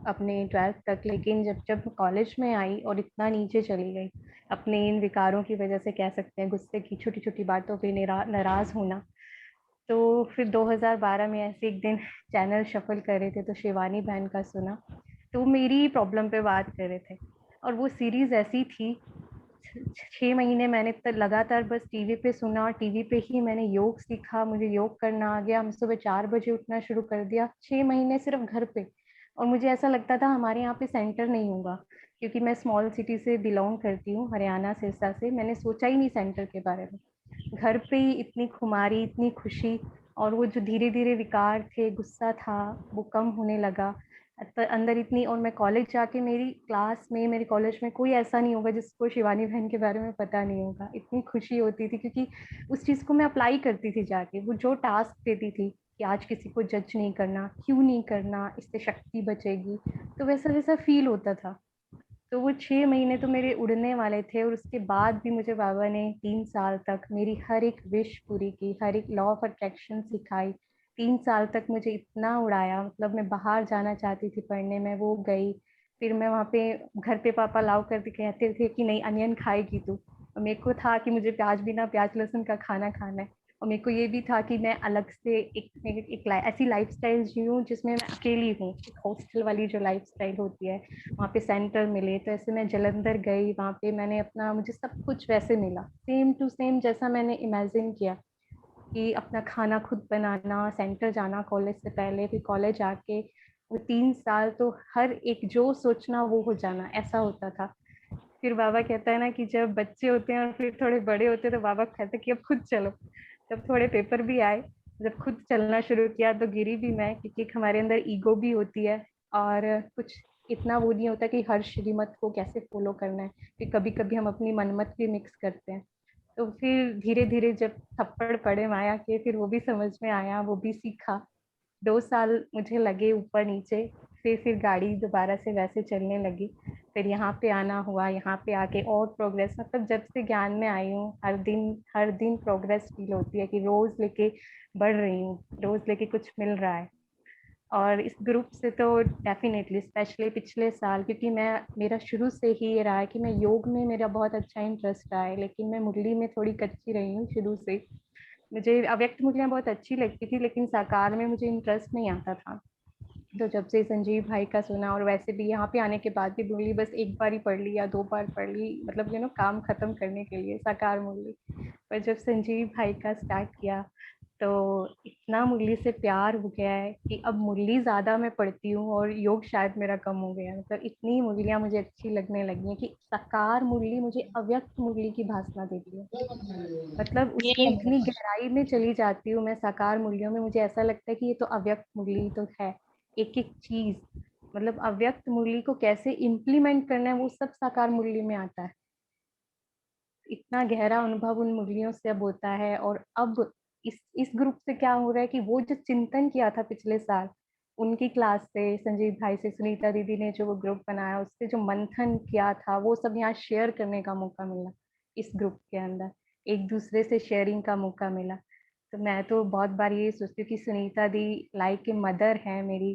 अपने 12th तक, लेकिन जब कॉलेज में आई और इतना नीचे चली गई अपने इन विकारों की वजह से, कह सकते हैं गुस्से की छोटी छोटी बातों पे नाराज़ होना। तो फिर 2012 में ऐसे एक दिन चैनल शफल कर रहे थे तो शिवानी बहन का सुना, तो मेरी प्रॉब्लम पे बात कर रहे थे, और वो सीरीज़ ऐसी थी 6 महीने मैंने लगातार बस टीवी पे सुना, और टीवी पे ही मैंने योग सीखा, मुझे योग करना आ गया। हम सुबह 4 बजे उठना शुरू कर दिया, 6 महीने सिर्फ घर पे। और मुझे ऐसा लगता था हमारे यहाँ पे सेंटर नहीं होगा, क्योंकि मैं स्मॉल सिटी से बिलोंग करती हूँ, हरियाणा सिरसा से। मैंने सोचा ही नहीं सेंटर के बारे में। घर पे ही इतनी खुमारी, इतनी खुशी, और वो जो धीरे धीरे विकार थे, गुस्सा था, वो कम होने लगा अंदर इतनी। और मैं कॉलेज जाके, मेरी क्लास में, मेरे कॉलेज में कोई ऐसा नहीं होगा जिसको शिवानी बहन के बारे में पता नहीं होगा। इतनी खुशी होती थी क्योंकि उस चीज़ को मैं अप्लाई करती थी जाके। वो जो टास्क देती थी कि आज किसी को जज नहीं करना, क्यों नहीं करना, इससे शक्ति बचेगी, तो वैसा वैसा फील होता था। तो वो 6 महीने तो मेरे उड़ने वाले थे, और उसके बाद भी मुझे बाबा ने 3 साल तक मेरी हर एक विश पूरी की, हर एक लॉ ऑफ अट्रैक्शन सिखाई। 3 साल तक मुझे इतना उड़ाया, मतलब मैं बाहर जाना चाहती थी पढ़ने में, वो गई। फिर मैं वहाँ पे घर पे पापा अलाउ करते, कहते थे कि नहीं अनियन खाएगी तू, और मेरे को था कि मुझे बिना प्याज लहसुन का खाना खाना है। और मेरे को ये भी था कि मैं अलग से ऐसी लाइफस्टाइल जीऊँ जिसमें मैं अकेली हूँ, हॉस्टल वाली जो लाइफस्टाइल होती है, वहाँ पे सेंटर मिले। तो ऐसे मैं जलंधर गई, वहाँ पे मैंने अपना, मुझे सब कुछ वैसे मिला, सेम टू सेम जैसा मैंने इमेजिन किया, कि अपना खाना खुद बनाना, सेंटर जाना कॉलेज से पहले, फिर कॉलेज आके वो 3 साल तो हर एक जो सोचना वो हो जाना, ऐसा होता था। फिर बाबा कहता है ना कि जब बच्चे होते हैं और फिर थोड़े बड़े होते हैं तो बाबा कहते हैं कि अब खुद चलो। जब थोड़े पेपर भी आए, जब खुद चलना शुरू किया तो गिरी भी मैं, क्योंकि हमारे अंदर ईगो भी होती है, और कुछ इतना वो नहीं होता कि हर श्रीमत को कैसे फॉलो करना है, कि कभी कभी हम अपनी मनमत भी मिक्स करते हैं। तो फिर धीरे धीरे जब थप्पड़ पड़े माया के, फिर वो भी समझ में आया, वो भी सीखा। 2 साल मुझे लगे ऊपर नीचे, फिर गाड़ी दोबारा से वैसे चलने लगी। फिर यहाँ पे आना हुआ, यहाँ पे आके और प्रोग्रेस, मतलब जब से ज्ञान में आई हूँ हर दिन प्रोग्रेस फील होती है कि रोज लेके बढ़ रही हूँ, रोज लेके कुछ मिल रहा है। और इस ग्रुप से तो डेफिनेटली, स्पेशली पिछले साल, क्योंकि मेरा शुरू से ही ये रहा है कि मैं योग में मेरा बहुत अच्छा इंटरेस्ट रहा है, लेकिन मैं मुरली में थोड़ी कच्ची रही हूँ शुरू से। मुझे अव्यक्त मुरलियाँ बहुत अच्छी लगती थी, लेकिन साकार में मुझे इंटरेस्ट नहीं आता था। तो जब से संजीव भाई का सुना, और वैसे भी यहाँ पे आने के बाद भी मुरली बस एक बार ही पढ़ ली या 2 बार पढ़ ली, मतलब काम खत्म करने के लिए साकार मुरली। पर जब संजीव भाई का स्टार्ट किया तो इतना मुरली से प्यार हो गया है कि अब मुरली ज़्यादा मैं पढ़ती हूँ और योग शायद मेरा कम हो गया है। मतलब इतनी मुरलियाँ मुझे अच्छी लगने लगी हैं कि साकार मुरली मुझे अव्यक्त मुरली की भासना देती है। मतलब उसमें इतनी गहराई में चली जाती हूँ मैं साकार मुरलियों में, मुझे ऐसा लगता है कि ये तो अव्यक्त मुरली तो है। एक एक चीज़, मतलब अव्यक्त मुरली को कैसे इम्प्लीमेंट करना है वो सब साकार मुरली में आता है। इतना गहरा अनुभव उन मुरलियों से अब होता है। और अब इस ग्रुप से क्या हो रहा है कि वो जो चिंतन किया था पिछले साल, उनकी क्लास से, संजीव भाई से, सुनीता दीदी ने जो वो ग्रुप बनाया, उससे जो मंथन किया था, वो सब यहाँ शेयर करने का मौका मिला इस ग्रुप के अंदर, एक दूसरे से शेयरिंग का मौका मिला। तो मैं तो बहुत बार ये सोचती हूँ कि सुनीता दी लाइक ए मदर है मेरी,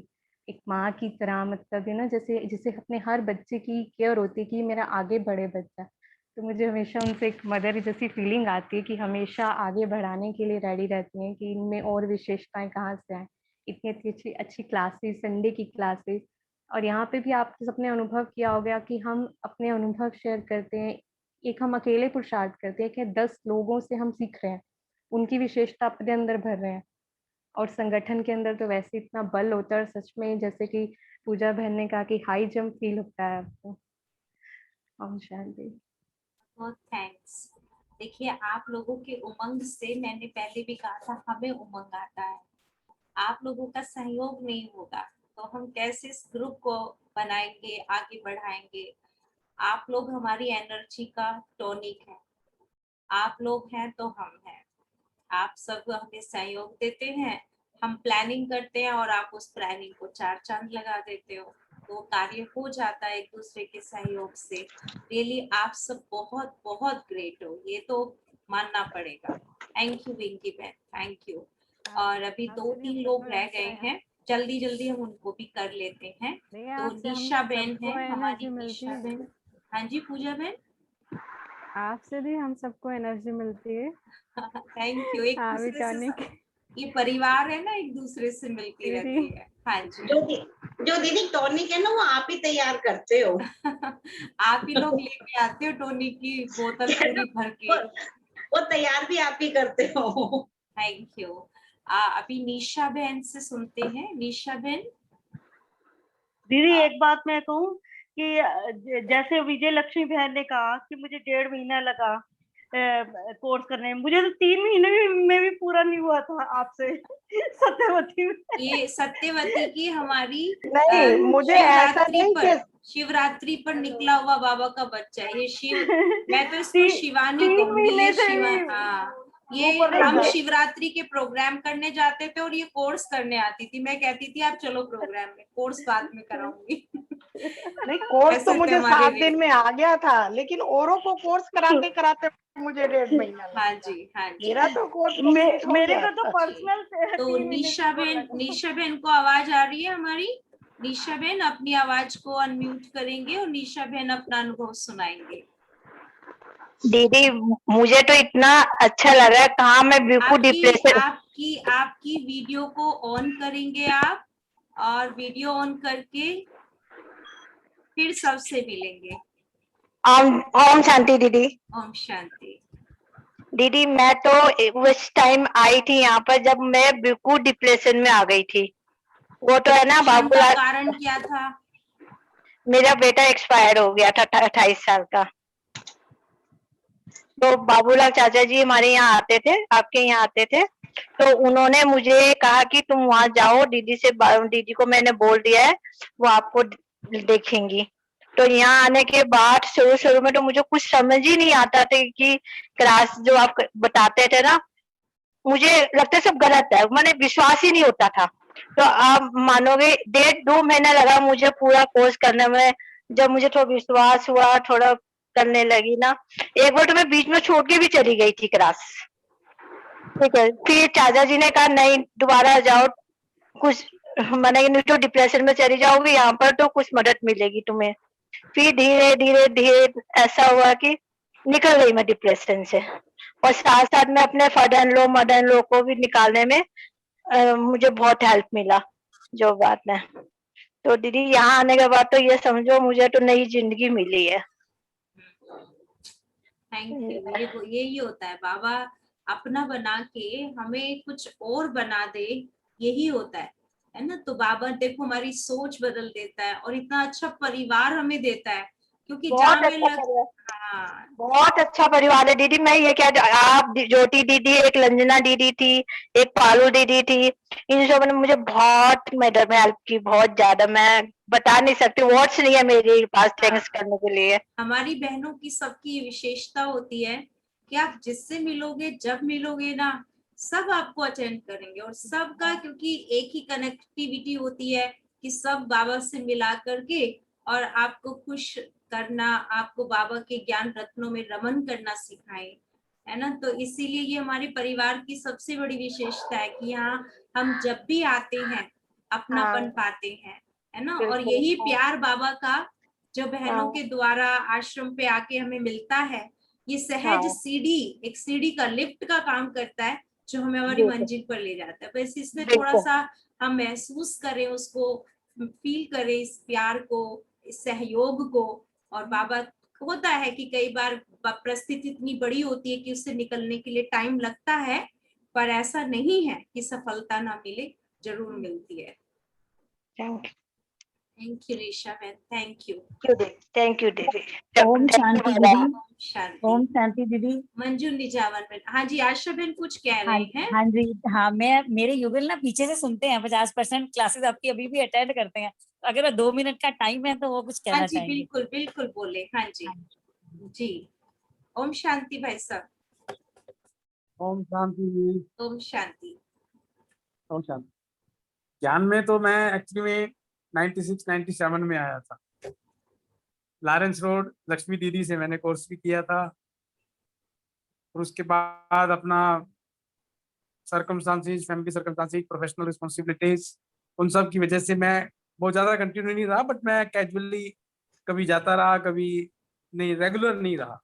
एक माँ की तरह। मतलब है ना, जैसे जिसे अपने हर बच्चे की केयर होती है कि मेरा आगे बढ़े बच्चा, तो मुझे हमेशा उनसे एक मदर जैसी फीलिंग आती है कि हमेशा आगे बढ़ाने के लिए रेडी रहती हैं कि इनमें और विशेषताएं कहाँ से आए। इतनी अच्छी अच्छी अच्छी क्लासेस, संडे की क्लासेस। और यहाँ पे भी आप सबने अनुभव किया होगा कि हम अपने अनुभव शेयर करते हैं, एक हम अकेले पुरुषार्थ करते हैं कि 10 लोगों से हम सीख रहे हैं, उनकी विशेषता अपने अंदर भर रहे हैं। और संगठन के अंदर तो वैसे इतना बल होता है, सच में जैसे कि पूजा बहन ने कहा कि हाई जंप फील होता है आपको। ओम शांति। बहुत थैंक्स। देखिए, आप लोगों के उमंग से, मैंने पहले भी कहा था, हमें उमंग आता है। आप लोगों का सहयोग नहीं होगा तो हम कैसे इस ग्रुप को बनाएंगे, आगे बढ़ाएंगे। आप लोग हमारी एनर्जी का टॉनिक है। आप लोग हैं तो हम हैं। आप सब हमें सहयोग देते हैं, हम प्लानिंग करते हैं और आप उस प्लानिंग को 4 चांद लगा देते हो, तो कार्य हो जाता है एक दूसरे के सहयोग से। रियली आप सब बहुत बहुत ग्रेट हो, ये तो मानना पड़ेगा। थैंक यू विंकी बहन, थैंक यू। और अभी 2-3 लोग रह गए हैं, जल्दी जल्दी हम उनको भी कर लेते हैं। तो निशा बहन है हमारी, निशा बहन। हाँ जी पूजा बहन। आपसे भी हम सबको एनर्जी मिलती है। Thank you. एक दूसरे से, ये परिवार है ना, एक दूसरे से मिलती रहती है। हाँ जी। जो दीदी टॉनिक है ना, वो आप ही तैयार करते हो। आप ही लोग लेके आते हो टॉनिक की बोतल पूरी भर के। वो तैयार भी आप ही करते हो। Thank you. अभी निशा बहन से सुनते हैं। निशा बहन। दीदी एक बात मैं कहूँ कि जैसे विजय लक्ष्मी बहन ने कहा कि मुझे 1.5 महीना लगा कोर्स करने में, मुझे तो 3 महीने में भी पूरा नहीं हुआ था आपसे सत्यवती में। ये सत्यवती की हमारी नहीं, मुझे ऐसा नहीं कि शिवरात्रि पर निकला हुआ बाबा का बच्चा है ये शिव। मैं तो इसको शिवानी कहूंगी। ये शिवा, हाँ, ये हम शिवरात्रि के प्रोग्राम करने जाते थे और ये कोर्स करने आती थी। मैं कहती थी आप चलो प्रोग्राम में, कोर्स बाद में कराऊंगी। नहीं, कोर्स तो मुझे 7 दिन में आ गया था, लेकिन औरों को कोर्स कराते कराते मुझे 1.5 महीना लगा। हाँ जी, हाँ जी। मेरा तो कोर्स मेरे को तो पर्सनल। तो निशा बहन को आवाज आ रही है हमारी? निशा बहन अपनी आवाज को अनम्यूट करेंगे और निशा बहन अपना अनुभव सुनाएंगे। दीदी मुझे तो इतना अच्छा लग रहा है, कहाँ मैं बिल्कुल डिप्रेशन। आपकी वीडियो को ऑन करेंगे आप, और वीडियो ऑन करके फिर सबसे मिलेंगे। ओम शांति दीदी। ओम शांति। दीदी मैं तो उस टाइम आई थी यहाँ पर जब मैं बिल्कुल डिप्रेशन में आ गई थी। वो तो है ना बाबूलाल, कारण क्या था? मेरा बेटा एक्सपायर हो गया था 28 साल का। तो बाबूलाल चाचा जी हमारे यहाँ आते थे, आपके यहाँ आते थे, तो उन्होंने मुझे कहा कि तुम वहां जाओ, दीदी को मैंने बोल दिया है, वो आपको देखेंगी। तो यहाँ आने के बाद शुरू में तो मुझे कुछ समझ ही नहीं आता था कि क्लास जो आप बताते थे ना, मुझे लगता है सब गलत है, मैंने विश्वास ही नहीं होता था। तो आप मानोगे 1.5-2 महीना लगा मुझे पूरा कोर्स करने में। जब मुझे थोड़ा विश्वास हुआ, थोड़ा करने लगी ना, एक बार तो मैं बीच में छोड़ के भी चली गई थी क्लास। ठीक है, फिर चाचा जी ने कहा नहीं दोबारा जाओ, कुछ मैंने नहीं तो डिप्रेशन में चली जाओगी, यहाँ पर तो कुछ मदद मिलेगी तुम्हें। फिर धीरे धीरे धीरे ऐसा हुआ कि निकल गई मैं डिप्रेशन से, और साथ साथ में अपने मदर इन लॉ को भी निकालने में मुझे बहुत हेल्प मिला जो बात है। तो दीदी यहाँ आने के बाद तो ये समझो मुझे तो नई जिंदगी मिली है। Thank you. यही होता है, बाबा अपना बना के हमें कुछ और बना दे, यही होता है ना। तो बाबा देखो हमारी सोच बदल देता है और इतना अच्छा परिवार हमें देता है, क्योंकि जहाँ बहुत हमें अच्छा परिवार, हाँ बहुत अच्छा परिवार है दीदी। मैं ये क्या, आप ज्योति दीदी, एक रंजना दीदी थी, एक पालू दीदी थी, इन सब ने मुझे बहुत मैटर में हेल्प की, बहुत ज्यादा। मैं बता नहीं सकती, वर्ड्स नहीं है मेरे पास थैंक्स करने के लिए। हमारी बहनों की सबकी विशेषता होती है कि आप जिससे मिलोगे, जब मिलोगे ना, सब आपको अटेंड करेंगे और सबका, क्योंकि एक ही कनेक्टिविटी होती है कि सब बाबा से मिला करके और आपको खुश करना, आपको बाबा के ज्ञान रत्नों में रमन करना सिखाएं, है ना। तो इसीलिए ये हमारे परिवार की सबसे बड़ी विशेषता है कि यहाँ हम जब भी आते हैं अपनापन पाते हैं, है ना। और बिल्कुल। यही प्यार बाबा का जो बहनों हाँ। के द्वारा आश्रम पे आके हमें मिलता है, ये सहज हाँ। सीढ़ी, एक सीढ़ी का लिफ्ट का काम करता है जो हमें हमारी बिल्कुल। मंजिल पर ले जाता है। बस इसमें थोड़ा बिल्कुल। सा हम महसूस करें, उसको फील करें, इस प्यार को, इस सहयोग को। और बाबा, होता है कि कई बार परिस्थिति इतनी बड़ी होती है कि उससे निकलने के लिए टाइम लगता है, पर ऐसा नहीं है कि सफलता ना मिले, जरूर मिलती है। Thank thank you Risha ma'am, thank you. You दीदी, थैंक यू दीदी। ओम शांति दीदी। शांति। ओम शांति दीदी। मंजू निजावन बहन, हाँ जी आशा बहन कुछ कह हाँ रहे हैं। हाँ जी, हाँ मैं, मेरे युगल ना पीछे से सुनते हैं, 50% क्लासेस आपकी अभी भी अटेंड करते हैं। अगर 2 मिनट का टाइम है तो वो कुछ हाँ कहना जी चाहेंगे। बिल्कुल बिल्कुल बोले। हाँ जी जी। ओम शांति भाई साहब। ओम शांति जी। ओम शांति। ओम शांति। ज्ञान में तो मैं एक्चुअली में 96 97 में आया था। लॉरेंस रोड लक्ष्मी दीदी से मैंने कोर्स भी किया था, और उसके बाद अपना circumstances, family circumstances, professional responsibilities, उन सब की वजह से मैं बहुत ज़्यादा कंटिन्यू नहीं रहा, बट मैं कैजुअली कभी जाता रहा, कभी नहीं, रेगुलर नहीं रहा,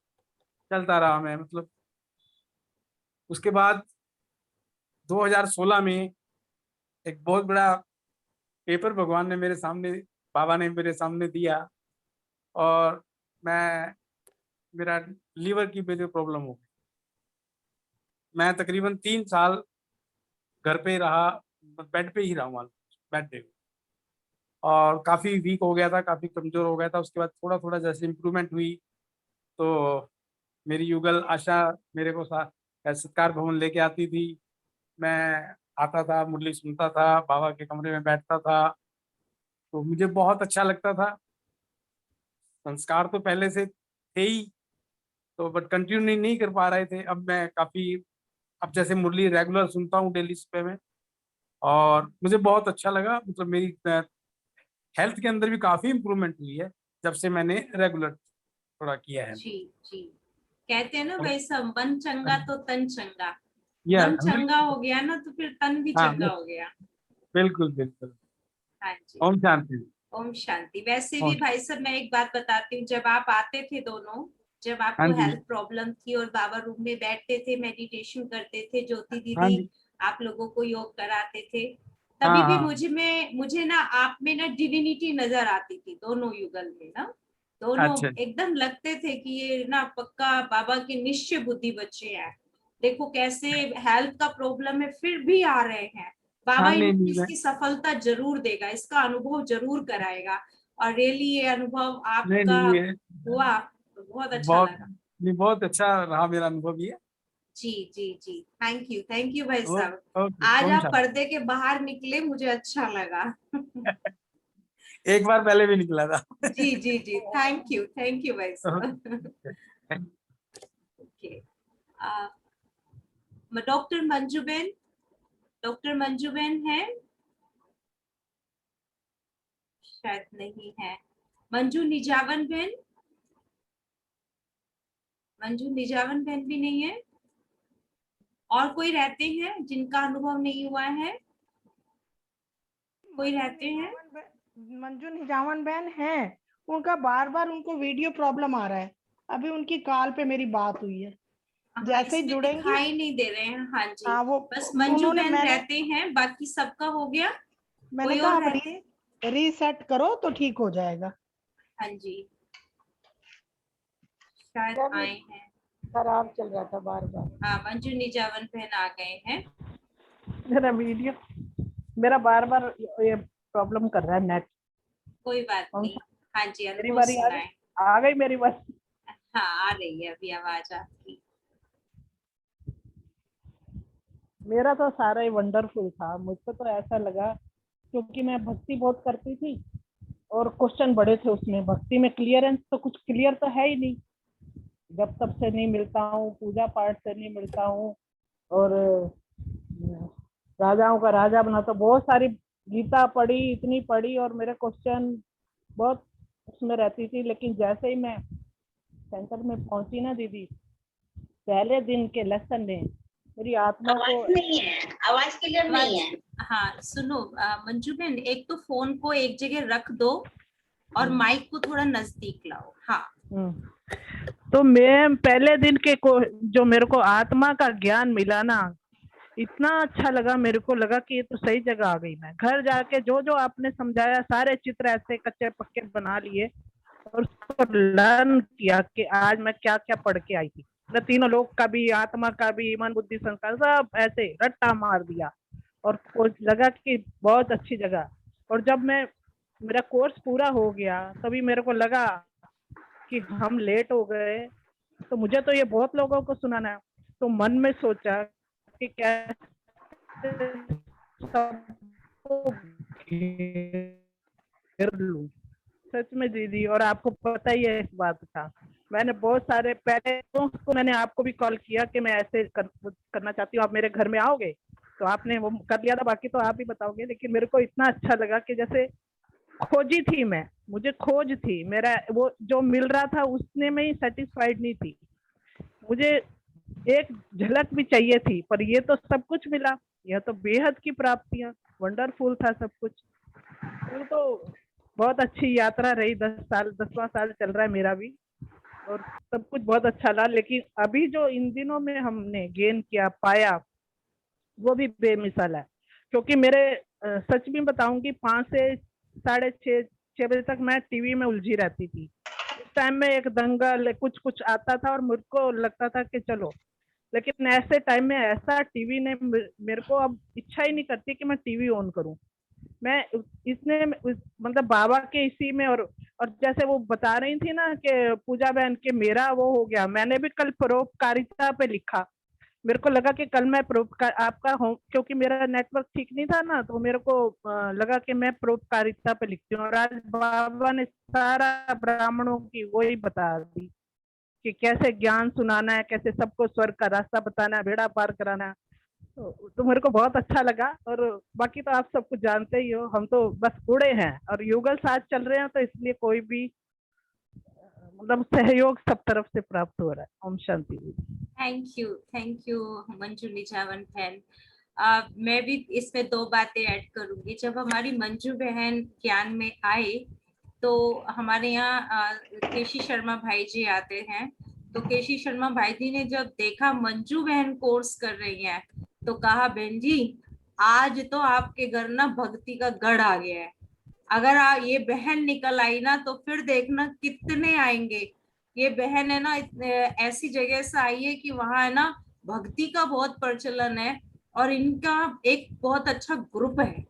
चलता रहा मैं। मतलब उसके बाद 2016 में एक बहुत बड़ा पेपर भगवान ने मेरे सामने, बाबा ने मेरे सामने दिया, और मैं, मेरा लीवर की मेरे प्रॉब्लम हो गई। मैं तकरीबन 3 साल घर पे रहा, बेड पे ही रहा हूँ, बेड पे, और काफ़ी वीक हो गया था, काफ़ी कमज़ोर हो गया था। उसके बाद थोड़ा थोड़ा जैसे इम्प्रूवमेंट हुई, तो मेरी युगल आशा मेरे को सत्कार भवन लेके आती थी। मैं आता था, मुरली सुनता था, बाबा के कमरे में बैठता था, तो मुझे बहुत अच्छा लगता था। संस्कार तो पहले से थे ही, तो बट कंटिन्यू नहीं कर पा रहे थे। अब मैं काफ़ी, अब जैसे मुरली रेगुलर सुनता हूँ डेली सुबह में, और मुझे बहुत अच्छा लगा। मतलब मेरी हेल्थ के अंदर भी काफ़ी इम्प्रूवमेंट हुई है जब से मैंने रेगुलर थोड़ा किया है। जी जी। कहते हैं ना भाई साहब, मन चंगा तो तन चंगा। या मन चंगा हो गया ना तो फिर तन भी हाँ, चंगा हो गया। बिल्कुल बिल्कुल। हाँ जी। ओम शांति। ओम शांति। वैसे भी ओम। भाई साहब मैं एक बात बताती हूँ, जब आप आते थे दोनों, जब हाँ आपको जी। हेल्थ प्रॉब्लम थी और बाबा रूम में बैठते थे, मेडिटेशन करते थे, ज्योति हाँ दीदी जी। आप लोगों को योग कराते थे, हाँ तभी भी हाँ। मुझे ना आप में ना डिविनिटी नजर आती थी, दोनों युगल में ना। दोनों अच्छा। एकदम लगते थे कि ये ना पक्का बाबा के निश्चय बुद्धि बच्चे हैं। देखो कैसे हेल्थ का प्रॉब्लम है फिर भी आ रहे हैं। बाबा हाँ, नहीं नहीं, इसकी सफलता जरूर देगा, इसका अनुभव जरूर कराएगा। और रियली ये अनुभव नहीं आपका नहीं, ये हुआ तो बहुत अच्छा बहुत, लगा। नहीं, बहुत अच्छा रहा मेरा अनुभव ये। जी जी जी। थैंक यू भाई साहब। ओके, आज ओम आप शांति। पर्दे के बाहर निकले, मुझे अच्छा लगा। एक बार पहले भी निकला था। जी जी जी। थैंक यू भाई साहब। ओके। डॉक्टर मंजूबेन, डॉक्टर मंजूबेन है? शायद नहीं है। मंजू निजावन बहन, मंजू निजावन बहन भी नहीं है। और कोई रहते हैं जिनका अनुभव नहीं हुआ है? कोई रहते हैं? मंजू निजावन बहन है, उनका बार बार उनको वीडियो प्रॉब्लम आ रहा है। अभी उनकी कॉल पे मेरी बात हुई है, हाँ, जैसे ही इसमें जुड़ेंगी। दिखाई नहीं दे रहे हैं। हाँ जी। हाँ, वो बस मंजू उन्होंने, बहन मैंने रहते हैं, बाकी सबका हो गया। मैंने कोई कहा और आप रहते हैं? रीसेट करो तो ठीक हो जाएगा। हाँ जी, शायद आए हैं। खराब चल रहा था बार बार। हाँ, मंजू निजावन बहन आ गए हैं। मेरा वीडियो मेरा बार बार ये प्रॉब्लम कर रहा है नेट। कोई बात नहीं। हाँ जी, मेरी अनुभव बारी सुनाएं। आ गई मेरी बारी। हाँ, आ रही है अभी आवाज आपकी। मेरा तो सारा ही वंडरफुल था। मुझको तो ऐसा लगा क्योंकि मैं भक्ति बहुत करती थी और क्वेश्चन बड़े थे उसमें। भक्ति में क्लियरेंस तो कुछ क्लियर तो है ही नहीं, जब तब से नहीं मिलता हूँ, पूजा पाठ से नहीं मिलता हूँ, और राजाओं का राजा बना। तो बहुत सारी गीता पढ़ी, इतनी पढ़ी, और मेरे क्वेश्चन बहुत उसमें रहती थी। लेकिन जैसे ही मैं सेंटर में पहुंची ना दीदी, पहले दिन के लेसन ने मेरी आत्मा को आवाज नहीं है, आवाज क्लियर नहीं है। हाँ सुनो मंजू बहन, एक तो फोन को एक जगह रख दो और माइक को थोड़ा नजदीक लाओ। हाँ। तो मैं पहले दिन के को जो मेरे को आत्मा का ज्ञान मिला ना, इतना अच्छा लगा। मेरे को लगा कि ये तो सही जगह आ गई। मैं घर जाके जो जो आपने समझाया सारे चित्र ऐसे कच्चे पक्के बना लिए और उसको लर्न किया कि आज मैं क्या क्या पढ़ के आई थी। मैं तीनों लोग का भी, आत्मा का भी, मन बुद्धि संस्कार सब ऐसे रट्टा मार दिया और लगा कि बहुत अच्छी जगह। और जब मेरा कोर्स पूरा हो गया तभी मेरे को लगा कि हम लेट हो गए, तो मुझे तो ये बहुत लोगों को सुनाना है। तो मन में सोचा कि कैसे सबको घेर लूं। सच में दीदी, और आपको पता ही है इस बात का, मैंने बहुत सारे पहले तो मैंने आपको भी कॉल किया कि मैं ऐसे करना चाहती हूँ, आप मेरे घर में आओगे, तो आपने वो कर लिया था। बाकी तो आप ही बताओगे। लेकिन मेरे को इतना अच्छा लगा कि जैसे खोजी थी मैं, मुझे खोज थी, मेरा वो जो मिल रहा था उसने में ही सेटिस्फाइड नहीं थी। मुझे एक झलक भी चाहिए थी, पर ये तो सब कुछ मिला। यह तो बेहद की प्राप्तियां, वंडरफुल था सब कुछ। तो बहुत अच्छी यात्रा रही। 10वां साल चल रहा है मेरा भी, और सब कुछ बहुत अच्छा लगा। लेकिन अभी जो इन दिनों में हमने गेन किया, पाया, वो भी बेमिसाल है। क्योंकि मेरे सच में बताऊंगी 5 से 6:30 बजे तक मैं टीवी में उलझी रहती थी। उस टाइम में एक दंगल कुछ कुछ आता था और मुझको लगता था कि चलो, लेकिन ऐसे टाइम में ऐसा टीवी ने मेरे को अब इच्छा ही नहीं करती कि मैं टीवी ऑन करूं। मैं इसने मतलब बाबा के इसी में, और जैसे वो बता रही थी ना कि पूजा बहन के मेरा वो हो गया। मैंने भी कल परोपकारिता पे लिखा। मेरे को लगा कि कल मैं आपका हूँ, क्योंकि मेरा नेटवर्क ठीक नहीं था ना, तो मेरे को लगा कि मैं परोपकारिता पे लिखती हूँ। और आज बाबा ने सारा ब्राह्मणों की वही बता दी कि कैसे ज्ञान सुनाना है, कैसे सबको स्वर्ग का रास्ता बताना है, बेड़ा पार कराना है। तो मेरे को बहुत अच्छा लगा। और बाकी तो आप सब कुछ जानते ही हो, हम तो बस उड़े हैं और युगल साथ चल रहे हैं, तो इसलिए कोई भी मतलब सहयोग सब तरफ से प्राप्त हो रहा है। ओम शांति। थैंक यू मंजू निजावन बहन। मैं भी इसमें 2 बातें ऐड करूंगी। जब हमारी मंजू बहन ज्ञान में आए तो हमारे यहाँ केशी शर्मा भाई जी आते हैं। तो केशी शर्मा भाई जी ने जब देखा मंजू बहन कोर्स कर रही हैं तो कहा, बहन जी आज तो आपके घर ना भक्ति का गढ़ आ गया है। अगर ये बहन निकल आई ना तो फिर देखना कितने आएंगे। ये बहन है ना ऐसी जगह से आई है कि वहां है ना भक्ति का बहुत प्रचलन है और इनका एक बहुत अच्छा ग्रुप है।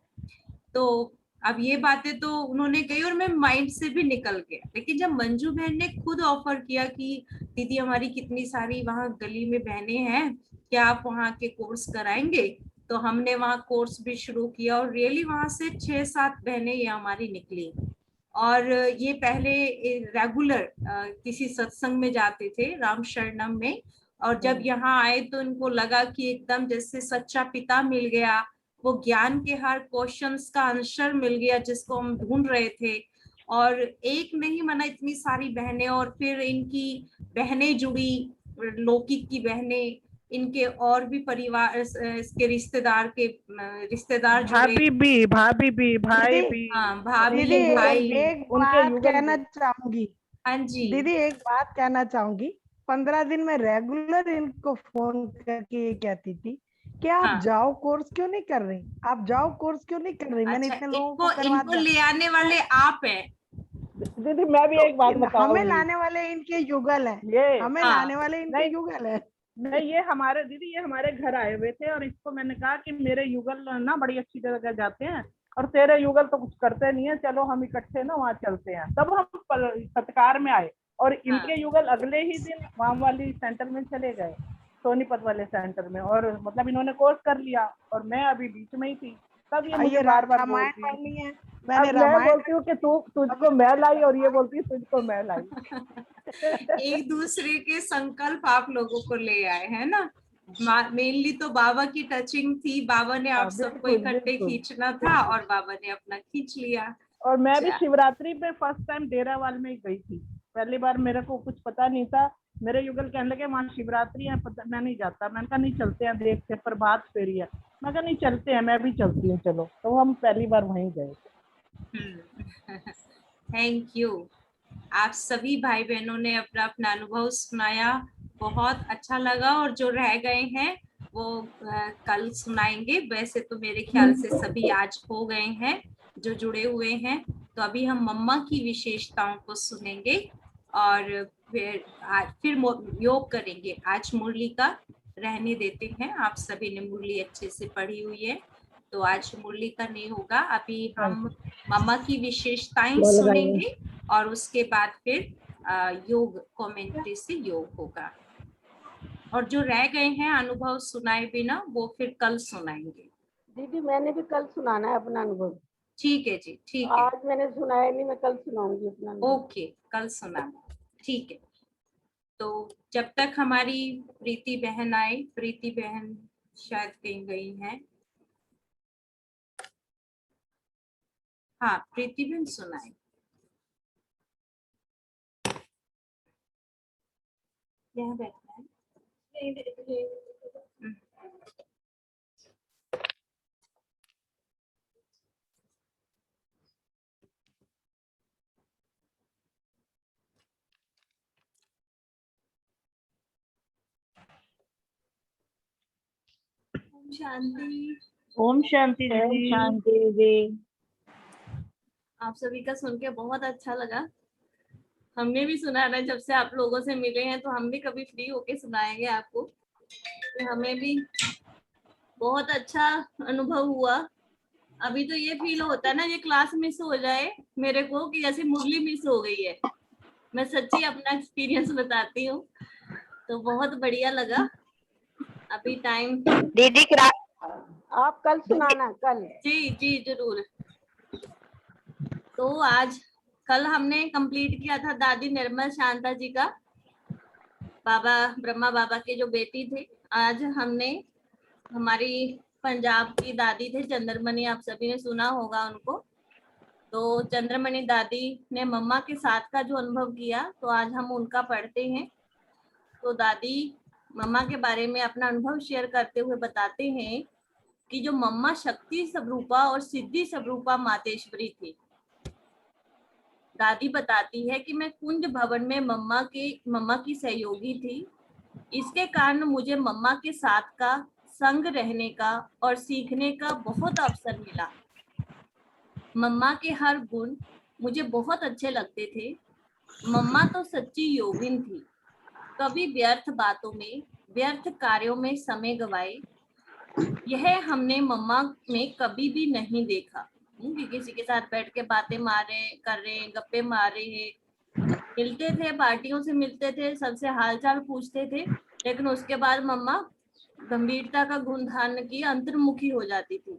तो अब ये बातें तो उन्होंने कही और मैं माइंड से भी निकल गया। लेकिन जब मंजू बहन ने खुद ऑफर किया कि दीदी हमारी कितनी सारी वहां गली में बहनें हैं, क्या आप वहां के कोर्स कराएंगे, तो हमने वहां कोर्स भी शुरू किया और रियली वहां से 6-7 बहनें ये हमारी निकली। और ये पहले रेगुलर किसी सत्संग में जाते थे राम शरणम में, और जब यहाँ आए तो इनको लगा कि एकदम जैसे सच्चा पिता मिल गया, वो ज्ञान के हर क्वेश्चंस का आंसर मिल गया जिसको हम ढूंढ रहे थे। और एक नहीं मना इतनी सारी बहनें, और फिर इनकी बहनें जुड़ी, लौकिक की बहनें, इनके और भी परिवार, इसके रिश्तेदार जुड़े, भाभी भी भाई भी। हाँ भाभी दीदी भाई। एक बात कहना चाहूंगी। हाँ जी दीदी एक बात कहना चाहूंगी। 15 दिन में रेगुलर इनको फोन करके ये कहती थी कि आप जाओ कोर्स क्यों नहीं कर रही, आप जाओ कोर्स क्यों नहीं कर रही। मैंने अच्छा, इतने लोगों को करवा इनको दिया। ले आने वाले आप हैं, दीदी मैं भी एक बात हमें बताऊंगी। लाने वाले इनके युगल है, ये हमें हाँ, लाने वाले इनके नहीं युगल है। नहीं, ये हमारे दीदी ये हमारे घर आए हुए थे और इसको मैंने कहा कि मेरे युगल ना बड़ी अच्छी जगह जाते हैं और तेरे युगल तो कुछ करते नहीं है, चलो हम इकट्ठे ना वहाँ चलते हैं। तब हम सत्कार में आए और इनके युगल अगले ही दिन वहाँ वाली सेंटर में चले गए, सोनीपत वाले सेंटर में, और मतलब इन्होंने कोर्स कर लिया और मैं अभी बीच में ही थी। तब ये मुझे बार बार रामायण बोलती पढ़नी है, अब मैंने मैं रामायण बोलती हूँ कि तुझको मैं लाई और ये बोलती है तुझको मैं लाई। एक दूसरे के संकल्प आप लोगों को ले आए हैं ना। मेनली तो बाबा की टचिंग थी, बाबा ने आप सबको इकट्ठे खींचना था और बाबा ने अपना खींच लिया। और मैं भी शिवरात्रि पे फर्स्ट टाइम डेरावाल में गई थी, पहली बार, मेरे को कुछ पता नहीं था। मेरे युगल कहने लगे वहाँ शिवरात्रि है, पता मैं नहीं जाता। मैंने कहा नहीं चलते हैं, देखते प्रभात फेरी है। मैं कहा नहीं चलते हैं, मैं भी चलती हूँ चलो। तो हम पहली बार वहीं गए। Thank you. आप सभी भाई बहनों ने अपना अपना अनुभव सुनाया, बहुत अच्छा लगा। और जो रह गए हैं वो कल सुनाएंगे। वैसे तो मेरे ख्याल से सभी आज हो गए हैं जो जुड़े हुए हैं। तो अभी हम मम्मा की विशेषताओं को सुनेंगे और फिर योग करेंगे। आज मुरली का रहने देते हैं, आप सभी ने मुरली अच्छे से पढ़ी हुई है तो आज मुरली का नहीं होगा। अभी हम मम्मा की विशेषताएं सुनेंगे और उसके बाद फिर योग कमेंट्री से योग होगा। और जो रह गए हैं अनुभव सुनाए बिना वो फिर कल सुनाएंगे। दीदी मैंने भी कल सुनाना है अपना अनुभव। ठीक है जी, ठीक है। आज मैंने सुनाया नहीं, मैं कल सुनाऊंगी अपना अनुभव। ओके, कल सुनाना, ठीक है। तो जब तक हमारी प्रीति बहन आए, प्रीति बहन शायद कहीं गई हैं। हाँ, प्रीति बहन सुनाए। यहाँ बैठना है। शांति। ओम शांति दीदी। शांति जी। आप सभी का सुन के बहुत अच्छा लगा। हमने भी सुना है, जब से आप लोगों से मिले हैं तो हम भी कभी फ्री होके सुनाएंगे आपको। तो हमें भी बहुत अच्छा अनुभव हुआ। अभी तो ये फील होता है ना, ये क्लास मिस हो जाए मेरे को कि जैसे मुरली मिस हो गई है। मैं सच्ची अपना एक्सपीरियंस बताती हूँ, तो बहुत बढ़िया लगा। अभी टाइम दीदी आप कल सुनाना, कल। जी जी जरूर। तो आज कल हमने कंप्लीट किया था दादी निर्मल शांता जी का, बाबा ब्रह्मा बाबा के जो बेटी थे। आज हमने हमारी पंजाब की दादी थे चंद्रमणि, आप सभी ने सुना होगा उनको। तो चंद्रमणि दादी ने मम्मा के साथ का जो अनुभव किया, तो आज हम उनका पढ़ते हैं। तो दादी मम्मा के बारे में अपना अनुभव शेयर करते हुए बताते हैं कि जो मम्मा शक्ति स्वरूपा और सिद्धि स्वरूपा मातेश्वरी थी। दादी बताती है कि मैं कुंज भवन में मम्मा की सहयोगी थी। इसके कारण मुझे मम्मा के साथ का संग रहने का और सीखने का बहुत अवसर मिला। मम्मा के हर गुण मुझे बहुत अच्छे लगते थे। मम्मा तो सच्ची योगिन थी, कभी व्यर्थ बातों में, व्यर्थ कार्यों में समय गवाए यह हमने मम्मा में कभी भी नहीं देखा कि किसी के साथ बैठ के बातें कर रहे हैं, गप्पे मार रहे हैं। मिलते थे, पार्टियों से मिलते थे, सबसे हालचाल पूछते थे, लेकिन उसके बाद मम्मा गंभीरता का गुण धारण की अंतर्मुखी हो जाती थी।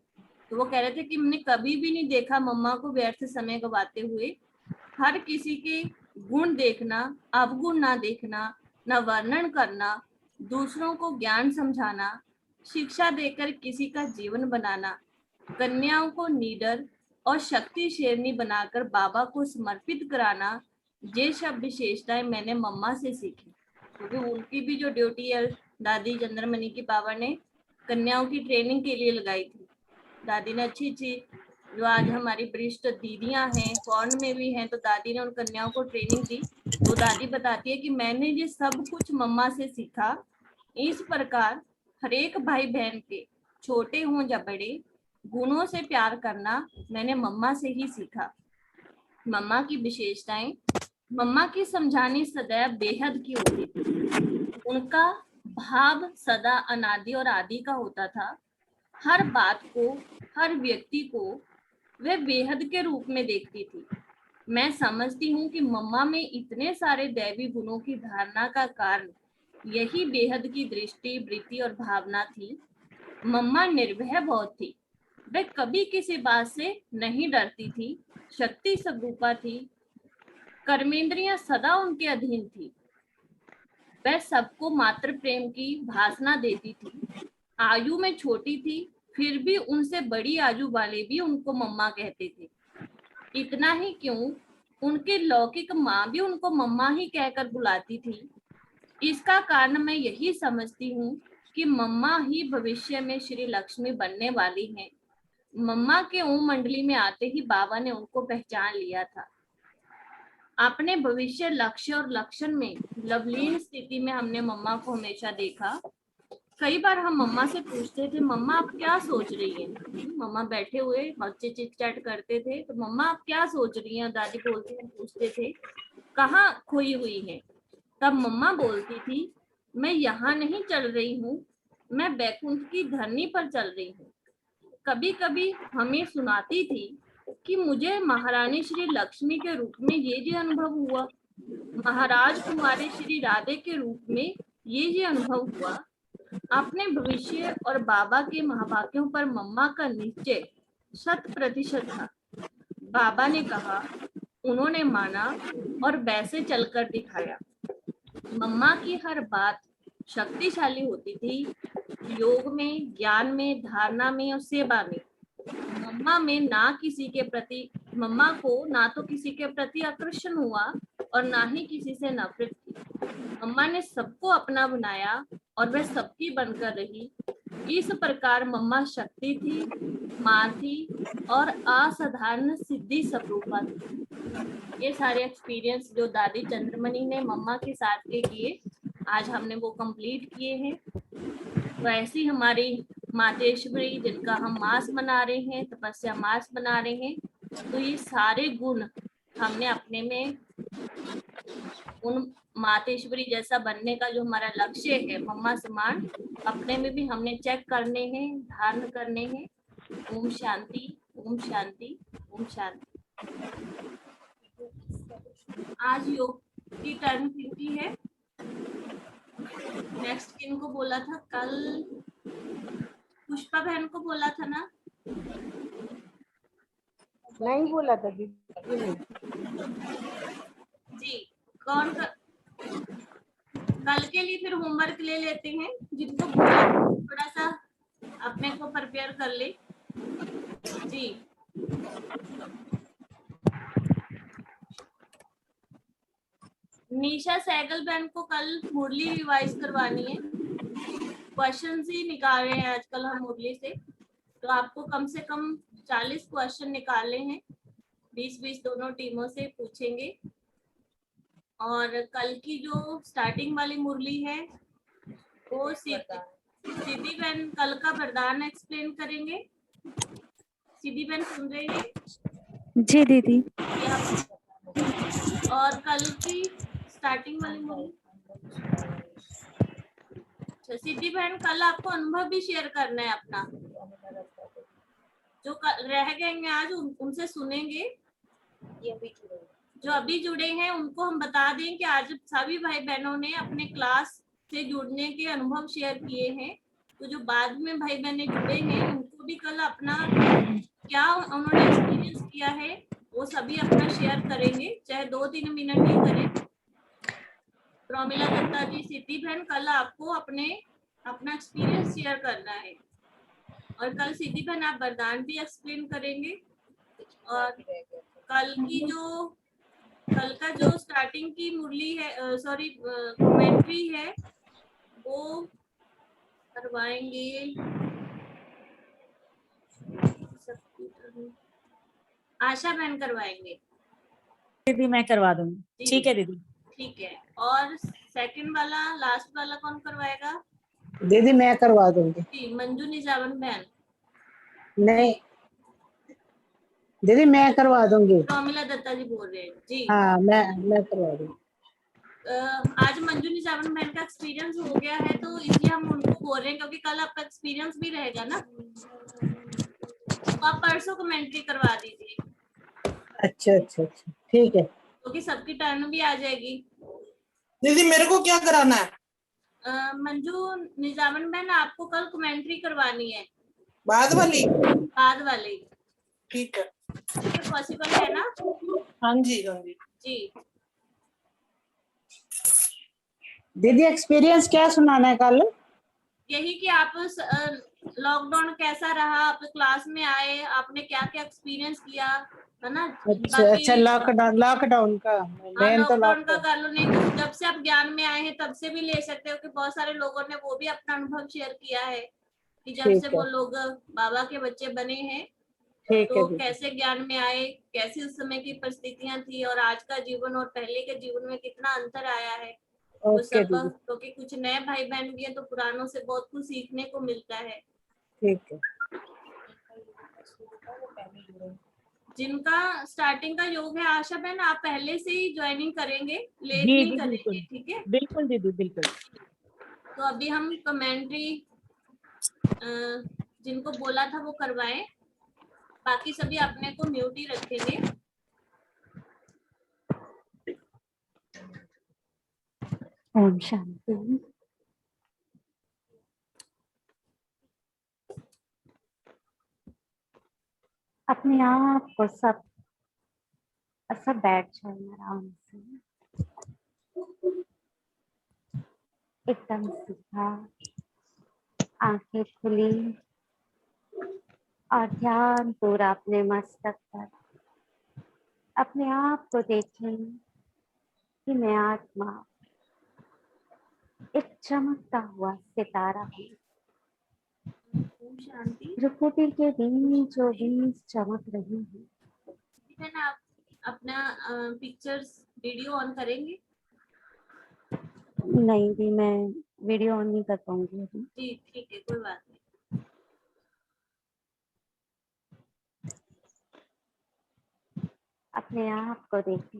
तो वो कह रहे थे कि हमने कभी भी नहीं देखा मम्मा को व्यर्थ समय गवाते हुए। हर किसी के गुण देखना, अवगुण ना देखना, न वर्णन करना, दूसरों को ज्ञान समझाना, शिक्षा देकर किसी का जीवन बनाना, कन्याओं को नीडर और शक्ति शेरनी बनाकर बाबा को समर्पित कराना, ये सब विशेषताएं मैंने मम्मा से सीखी। क्योंकि उनकी भी जो ड्यूटी है दादी चंद्रमणि की बाबा ने कन्याओं की ट्रेनिंग के लिए लगाई थी। दादी ने अच्छी जो आज हमारी वरिष्ठ दीदियां हैं, फॉरेन में भी हैं, तो दादी ने उन कन्याओं को ट्रेनिंग दी। तो दादी बताती है कि मैंने ये सब कुछ मम्मा से सीखा। इस प्रकार हरेक भाई बहन के, छोटे हों या बड़े, गुणों से प्यार करना मैंने मम्मा से ही सीखा। मम्मा की विशेषताएं। मम्मा की समझानी सदैव बेहद की होती थी। उनका भाव सदा अनादि और आदि का होता था। हर बात को, हर व्यक्ति को वह बेहद के रूप में देखती थी। मैं समझती हूँ कि मम्मा में इतने सारे दैवी गुणों की धारणा का कारण यही बेहद की दृष्टि, वृत्ति और भावना थी। मम्मा निर्भय बहुत थी। वह कभी किसी बात से नहीं डरती थी। शक्ति स्वरूपा थी। कर्मेंद्रियां सदा उनके अधीन थी। वह सबको मातृ प्रेम की भाषणा देती थी। आयु में छोटी थी, फिर भी उनसे बड़ी आयु वाले भी उनको मम्मा कहते थे। इतना ही क्यों, उनके लौकिक माँ भी उनको मम्मा ही कहकर बुलाती थी। इसका कारण मैं यही समझती हूँ कि मम्मा ही भविष्य में श्री लक्ष्मी बनने वाली हैं। मम्मा के ओम मंडली में आते ही बाबा ने उनको पहचान लिया था। अपने भविष्य, लक्ष्य और लक्षण में लवलीन स्थिति में हमने मम्मा को हमेशा देखा। कई बार हम मम्मा से पूछते थे, मम्मा आप क्या सोच रही हैं? मम्मा बैठे हुए बच्चे चिट चैट करते थे, तो मम्मा आप क्या सोच रही हैं? दादी बोलती, हम पूछते थे कहाँ खोई हुई है? तब मम्मा बोलती थी, मैं यहाँ नहीं चल रही हूँ, मैं बैकुंठ की धरनी पर चल रही हूँ। कभी कभी हमें सुनाती थी कि मुझे महारानी श्री लक्ष्मी के रूप में ये अनुभव हुआ, महाराज कुमारी श्री राधे के रूप में ये अनुभव हुआ। अपने भविष्य और बाबा के महावाक्यों पर मम्मा का निश्चय 100% था। बाबा ने कहा, उन्होंने माना और वैसे चलकर दिखाया। मम्मा की हर बात शक्तिशाली होती थी, योग में, ज्ञान में, धारणा में और सेवा में। मम्मा को ना तो किसी के प्रति आकर्षण हुआ और ना ही किसी से नफरत की। मम्मा ने सबको अपना बनाया और वह सबकी बनकर रही। इस प्रकार मम्मा शक्ति थी, माँ थी और असाधारण सिद्धि स्वरूपा थी। ये सारे एक्सपीरियंस जो दादी चंद्रमणि ने मम्मा के साथ के किए, आज हमने वो कंप्लीट किए हैं। वैसी हमारी मातेश्वरी, जिनका हम मास बना रहे हैं, तपस्या मास बना रहे हैं, तो ये सारे गुण हमने अपने में, उन मातेश्वरी जैसा बनने का जो हमारा लक्ष्य है, मम्मा समान, अपने में भी हमने चेक करने हैं, धारण करने हैं। ओम शांति, ओम शांति, ओम शांति। आज योग की टर्न किसकी है? नेक्स्ट किनको बोला था? कल पुष्पा बहन को बोला था ना? नहीं बोला था दीदी ने। जी, कौन कल के लिए फिर होमवर्क ले लेते हैं, जिनको बोला थोड़ा सा अपने को प्रिपेयर कर ले। जी, निशा सहगल बहन को कल मुरली रिवाइज करवानी है। क्वेश्चन ही निकाल रहे हैं आजकल हम मुरली से, तो आपको कम से कम 40 क्वेश्चन निकालने हैं। 20-20 दोनों टीमों से पूछेंगे। और कल की जो स्टार्टिंग वाली मुरली है वो सिद्धि बहन कल का वरदान एक्सप्लेन करेंगे। सिद्धि बहन सुन रही है? जी दीदी। और कल की स्टार्टिंग वाली मुरली, अच्छा सिद्धि बहन कल आपको अनुभव भी शेयर करना है अपना, जो रह गए आज उनसे सुनेंगे। जो अभी जुड़े हैं उनको हम बता दें कि आज सभी भाई बहनों ने अपने क्लास से जुड़ने के अनुभव शेयर किए हैं, तो जो बाद में भाई बहने जुड़े हैं उनको भी कल अपना क्या उन्होंने एक्सपीरियंस किया है वो सभी अपना शेयर करेंगे, चाहे 2-3 मिनट ही करें। प्रोमिला दत्ता जी, सिद्धि बहन कल आपको अपना एक्सपीरियंस शेयर करना है। और कल सिद्धि बहन आप वरदान भी एक्सप्लेन करेंगे। और कल का जो स्टार्टिंग की मुरली है, सॉरी कमेंट्री है, वो करवाएंगे आशा बहन करवाएंगे। दीदी मैं करवा दूंगी। ठीक है दीदी। ठीक है। और सेकंड वाला, लास्ट वाला कौन करवाएगा? दीदी मैं करवा दूंगी। जी, मंजू निजावन बहन। नहीं दीदी मैं करवा दूंगी। रोमिला दत्ता जी बोल रहे हैं जी। हाँ मैं करवा दूंगी। आज मंजू निजामन बहन का एक्सपीरियंस हो गया है तो इसलिए हम उनको बोल रहे हैं, क्योंकि कल आपका एक्सपीरियंस भी रहेगा ना, तो आप परसों कमेंट्री करवा दीजिए। अच्छा ठीक है, क्योंकि सबकी टर्न भी आ जाएगी। दीदी मेरे को क्या कराना है? मंजू निजामन बहन आपको कल कमेंट्री करवानी है, बाद वाली? बाद वाली। ठीक है, पॉसिबल है ना? हाँ जी जी। दीदी एक्सपीरियंस क्या सुनाना है कल? यही कि आप लॉकडाउन कैसा रहा, आप क्लास में आए, आपने क्या क्या एक्सपीरियंस किया, है ना? अच्छा लॉकडाउन का मेन तो लॉकडाउन का कर लो, नहीं तो जब से आप ज्ञान में आए हैं तब से भी ले सकते हो, कि बहुत सारे लोगों ने वो भी अपना अनुभव शेयर किया है कि जब ठीक से है। वो लोग बाबा के बच्चे बने हैं ठीक है तो दीदी। कैसे ज्ञान में आए, कैसी उस समय की परिस्थितियां थी, और आज का जीवन और पहले के जीवन में कितना अंतर आया है वो ओके सब। दीदी क्योंकि कुछ नए भाई बहन भी हैं तो पुरानों से बहुत कुछ सीखने को मिलता है। ठीक है। जिनका स्टार्टिंग का योग है, आशा बहन आप पहले से ही ज्वाइनिंग करेंगे, लेट जी नहीं जी करेंगे, ठीक है? बिल्कुल दीदी बिल्कुल। तो अभी हम कमेंट्री जिनको बोला था वो करवाएं, बाकी सभी अपने को म्यूट ही रखेंगे। ओम शांति। अपने आप को सब बैठ जाए आराम से, एकदम सीधा, आंखें खुली और ध्यान पूरा अपने मस्तक पर। अपने आप को देखें कि मैं आत्मा एक चमकता हुआ सितारा हूँ, शांति। प्रकृति के बीचों बीच चमक रही हूँ। आप अपना पिक्चर्स वीडियो ऑन करेंगे? नहीं भी मैं वीडियो ऑन नहीं कर पाऊंगी अभी। जी ठीक है, कोई बात नहीं। अपने आप को देखें,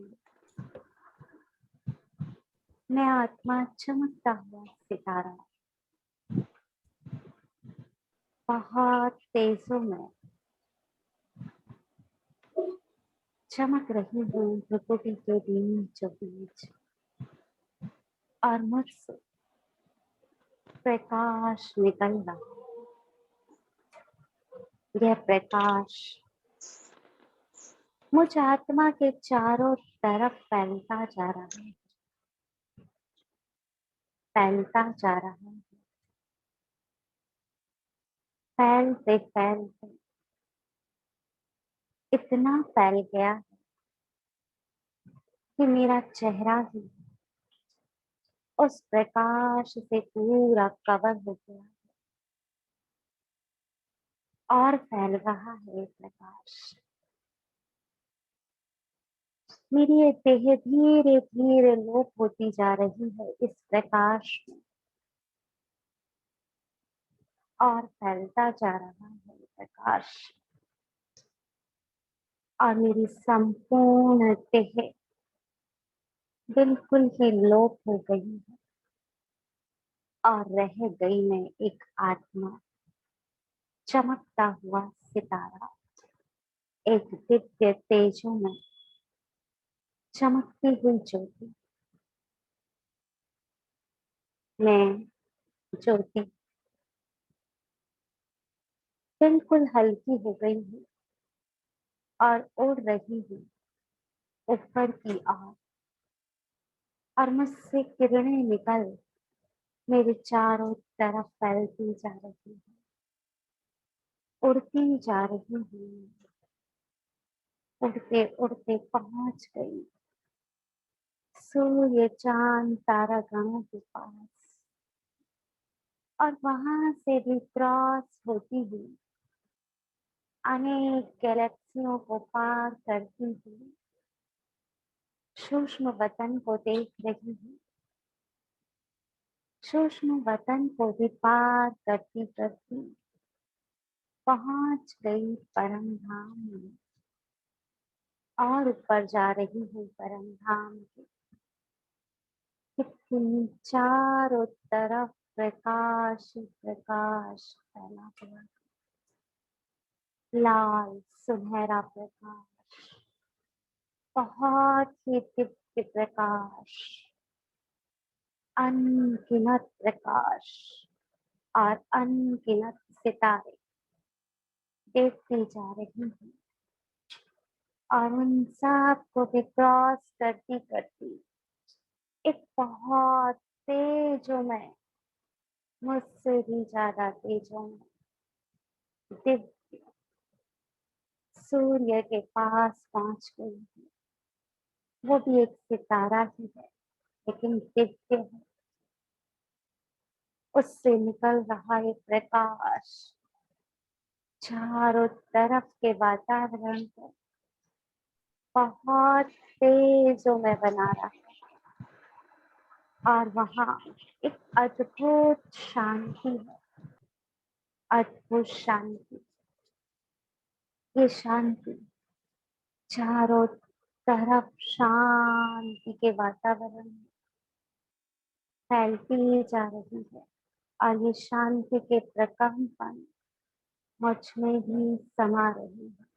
मैं आत्मा चमकता हुआ सितारा, बहुत तेजों में चमक रही हूँ प्रकृति के बीचों बीच, और मुझसे प्रकाश निकल रहा। यह प्रकाश मुझ आत्मा के चारों तरफ फैलता जा रहा है, फैलता जा रहा है। फैलते फैलते इतना फैल गया कि मेरा चेहरा ही उस प्रकाश से पूरा कवर हो गया, और फैल रहा है प्रकाश। मेरी ये देह धीरे धीरे लोप होती जा रही है इस प्रकाश में, और फैलता जा रहा है प्रकाश, और मेरी संपूर्ण देह बिल्कुल ही लोप हो गई है, और रह गई मैं एक आत्मा, चमकता हुआ सितारा, एक दिव्य तेजों में चमकती हुई ज्योति। मैं ज्योति बिल्कुल हल्की हो गई हूँ और उड़ रही हूँ ऊपर की ओर, और मुझसे किरणें निकल मेरे चारों तरफ फैलती जा रही है, उड़ती जा रही हूँ। उड़ते उड़ते पहुंच गई सूर्य चांद तारा गणों के पास, और वहां से भी क्रॉस होती हुई अनेक गैलेक्सियों को पार करती हुई सूक्ष्म वतन को देख रही हूँ। सूक्ष्म वतन को भी पार करती करती पहुंच गई परम धाम में। और ऊपर जा रही हूँ परम धाम के। कितनी चारों तरफ प्रकाश प्रकाश फैला हुआ, लाल सुनहरा प्रकाश, बहुत ही दिव्य प्रकाश, अनगिनत प्रकाश और अनगिनत सितारे देखती जा रही हूँ। और उन सब को भी क्रॉस करती करती एक बहुत तेजोमय, मुझसे भी ज्यादा तेजोमय दिव्य सूर्य के पास पहुंच गई हूँ। वो भी एक सितारा ही है लेकिन दिव्य है। उससे निकल रहा एक प्रकाश चारों तरफ के वातावरण को बहुत तेजोमय बना रहा है। और वहाँ एक अद्भुत शांति है, अद्भुत शांति। ये शांति चारों तरफ शांति के वातावरण में फैलती जा रही है। और ये शांति के प्रकंपन मुझ में भी समा रही है।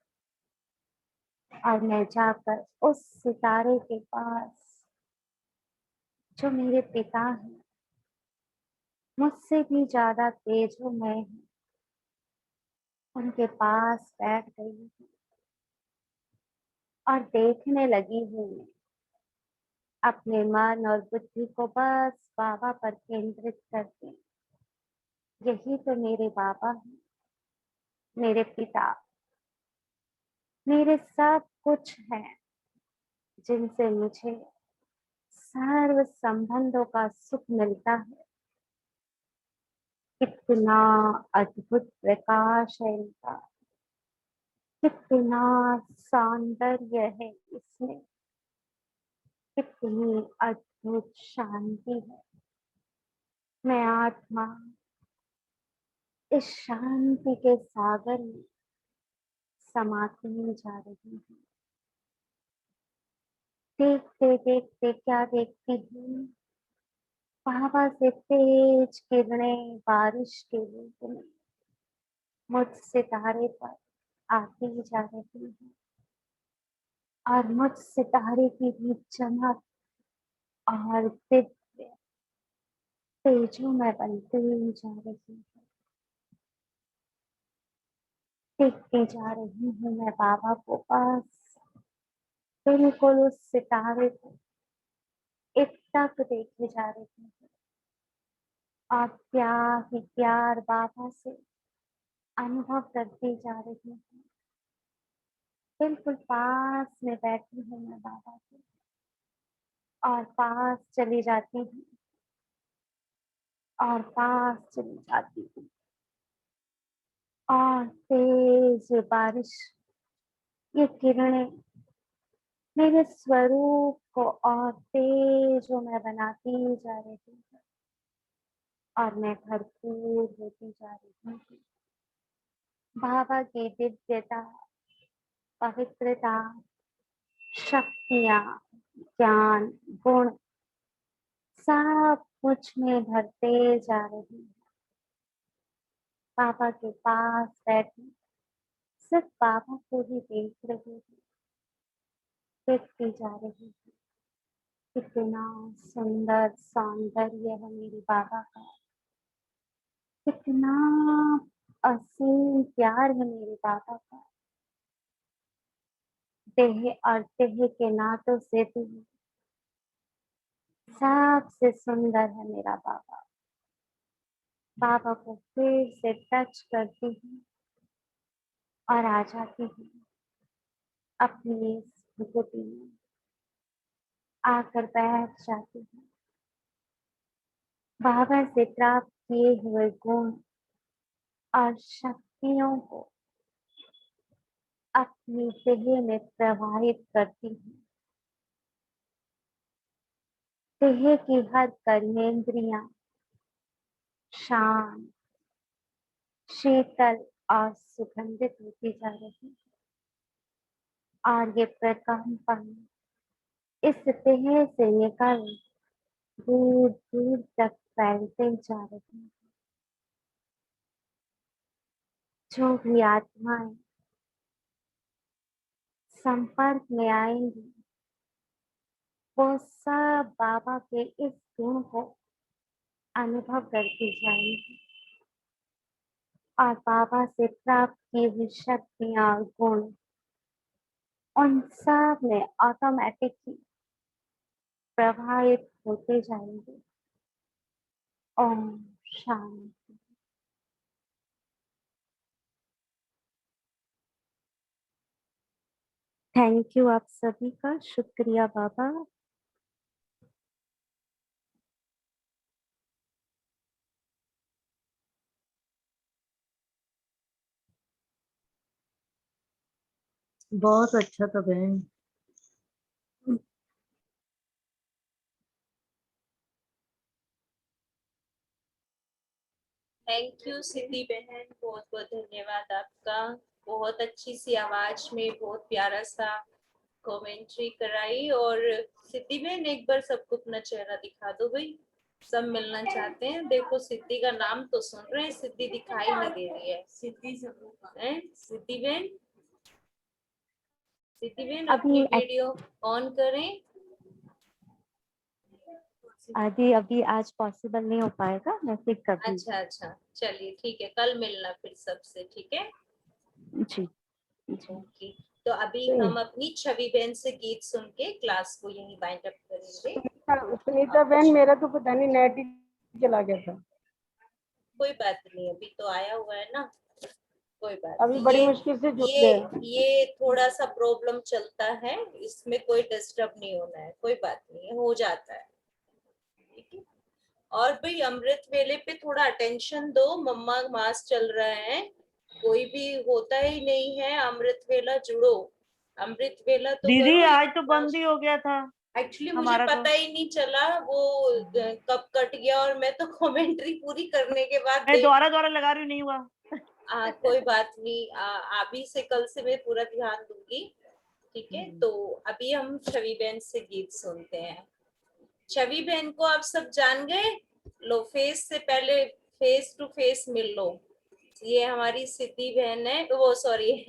और मैं जाकर उस सितारे के पास, जो मेरे पिता हैं, मुझसे भी ज्यादा तेजोमय है, उनके पास बैठ गई हूँ और देखने लगी हूँ मैं अपने मन और बुद्धि को बस बाबा पर केंद्रित करके। यही तो मेरे बाबा हैं, मेरे पिता, मेरे सब कुछ हैं, जिनसे मुझे सर्व संबंधों का सुख मिलता है। कितना अद्भुत प्रकाश है इनका, कितना सौंदर्य है इसमें, कितनी अद्भुत शांति है। मैं आत्मा इस शांति के सागर में समाती जा रही हूँ। देखते देखते क्या देखती हूँ, बाबा से तेज किरणें बारिश के रूप में मुझ सितारे पर आती जा रही है। और मुझ सितारे की भी चमक और दिव्य तेजों में बनती जा रही है। देखती जा रही हूँ मैं बाबा को, बस बिल्कुल उस सितारे को एक टक देखे जा रही हूँ। और प्यार ही प्यार बाबा से अनुभव करती जा रही हूँ। बिल्कुल पास में बैठी हूँ मैं बाबा के और पास चली जाती हूँ और पास चली जाती हूँ। और तेज बारिश, ये किरणें मेरे स्वरूप को और तेजों में बनाती जा रही है। और मैं भरपूर होती जा रही हूँ। बाबा की दिव्यता, पवित्रता, शक्तियाँ, ज्ञान, गुण सब कुछ में भरते जा रही है। बाबा के पास बैठी सिर्फ बाबा को ही देख रही हूँ, देखती जा रही हूँ। कितना सुंदर सौंदर्य है मेरे बाबा का, कितना असीम प्यार है मेरे बाबा का। देह और देह के नातों से भी सबसे सुंदर है मेरा बाबा। बाबा को फिर से टच करती हूँ और आ जाती हूँ अपनी इस भुगुटी में, आकर बैठ जाती हूँ। बाबा से प्राप्त किए हुए गुण और शक्तियों को अपनी देह में प्रवाहित करती हूँ। देह की हर कर्मेंद्रियां शांत, शीतल और सुगंधित होती जा रही है। आर्य प्रकंपन इस तह से निकल दूर दूर तक फैलते जा रहे हैं। जो भी आत्माएं संपर्क में आएंगी वो सब बाबा के इस गुण को अनुभव करती जाएंगी और बाबा से प्राप्त की हुई शक्तियां और गुण उन सब में ऑटोमेटिकली प्रभावित होते जाएंगे। ओम शांति। थैंक यू आप सभी का, शुक्रिया बाबा। बहुत अच्छा था बहन। थैंक यू सिद्धि बहन, बहुत बहुत धन्यवाद आपका। बहुत अच्छी सी आवाज में बहुत प्यारा सा कमेंट्री कराई। और सिद्धि बहन एक बार सबको अपना चेहरा दिखा दो भाई, सब मिलना चाहते हैं। देखो सिद्धि का नाम तो सुन रहे हैं, सिद्धि दिखाई नहीं दे रही है। सिद्धि सिद्धि बहन, सिद्धि बहन अपनी वीडियो ऑन करें। अभी आज पॉसिबल नहीं हो पाएगा, मैं फिर कभी। अच्छा चलिए ठीक है, कल मिलना फिर सबसे, ठीक है जी। ओके। तो अभी हम अपनी छवि बहन से गीत सुन के क्लास को यहीं वाइंड अप करेंगे। सुनीता बहन, मेरा तो पता नहीं नेट ही चला गया था। कोई बात नहीं, अभी तो आया हुआ है ना, कोई बात अभी नहीं। बड़ी मुश्किल से जुड़ गए। ये थोड़ा सा प्रॉब्लम चलता है, इसमें कोई डिस्टर्ब नहीं होना है, कोई बात नहीं है, हो जाता है, ठीक है। और भाई अमृत वेले पे थोड़ा अटेंशन दो, मम्मा मास चल रहा है, कोई भी होता ही नहीं है। अमृत वेला जुड़ो, अमृत वेला तो दीदी करो। आज तो बंद ही हो गया था एक्चुअली मुझे पता ही नहीं चला वो कब कट गया, और मैं तो कमेंट्री पूरी करने के बाद मैं दोबारा लगा रही हूँ, नहीं हुआ। कोई बात नहीं, अभी से कल से मैं पूरा ध्यान दूंगी, ठीक है। तो अभी हम छवि बहन से गीत सुनते हैं। छवि बहन को आप सब जान गए, लो फेस से पहले फेस टू फेस मिल लो। ये हमारी सिद्धि बहन है, वो सॉरी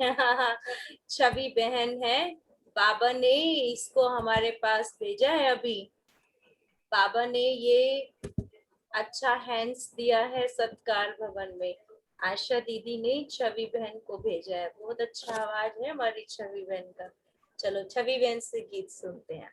छवि बहन है। बाबा ने इसको हमारे पास भेजा है। अभी बाबा ने ये अच्छा हैंड्स दिया है सत्कार भवन में। आशा दीदी ने छवि बहन को भेजा है, बहुत अच्छा आवाज है हमारी छवि बहन का। चलो छवि बहन से गीत सुनते हैं।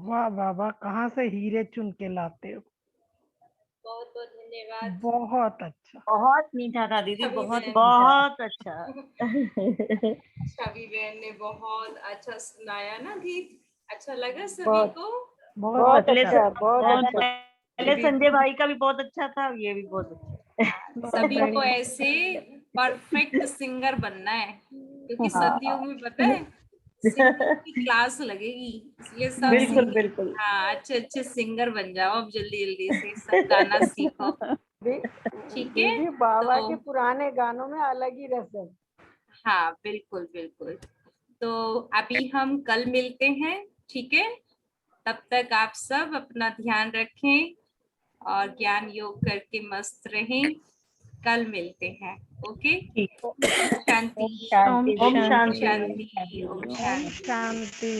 वाह वाह वाह, कहाँ से हीरे चुन के लाते हो। बहुत बहुत धन्यवाद। बहुत अच्छा, बहुत मीठा था दीदी, छवि बहुत बहन। बहुत अच्छा। छवि बहन ने बहुत अच्छा सुनाया ना गीत, अच्छा लगा सभी बहुत को। बहुत पहले अच्छा, बहुत अच्छा। पहले संजय भाई का भी बहुत अच्छा था, ये भी बहुत अच्छा। सभी को ऐसे परफेक्ट सिंगर बनना है, क्योंकि हाँ। सदियों में पता है सिंगिंग की क्लास लगेगी, इसलिए सब बिल्कुल सिंगिंग, बिल्कुल। हाँ अच्छे अच्छे सिंगर बन जाओ अब जल्दी जल्दी से, सब गाना सीखो। ठीक है, दीदी बाबा तो के पुराने गानों में अलग ही रस है। हाँ बिल्कुल बिल्कुल। तो अभी हम कल मिलते हैं, ठीक है, तब तक आप सब अपना ध्यान रखें और ज्ञान योग करके मस्त रहें। कल मिलते हैं, ओके। शांति। शांति ओम शांति शांति। शांति। ओम शांति। शांति।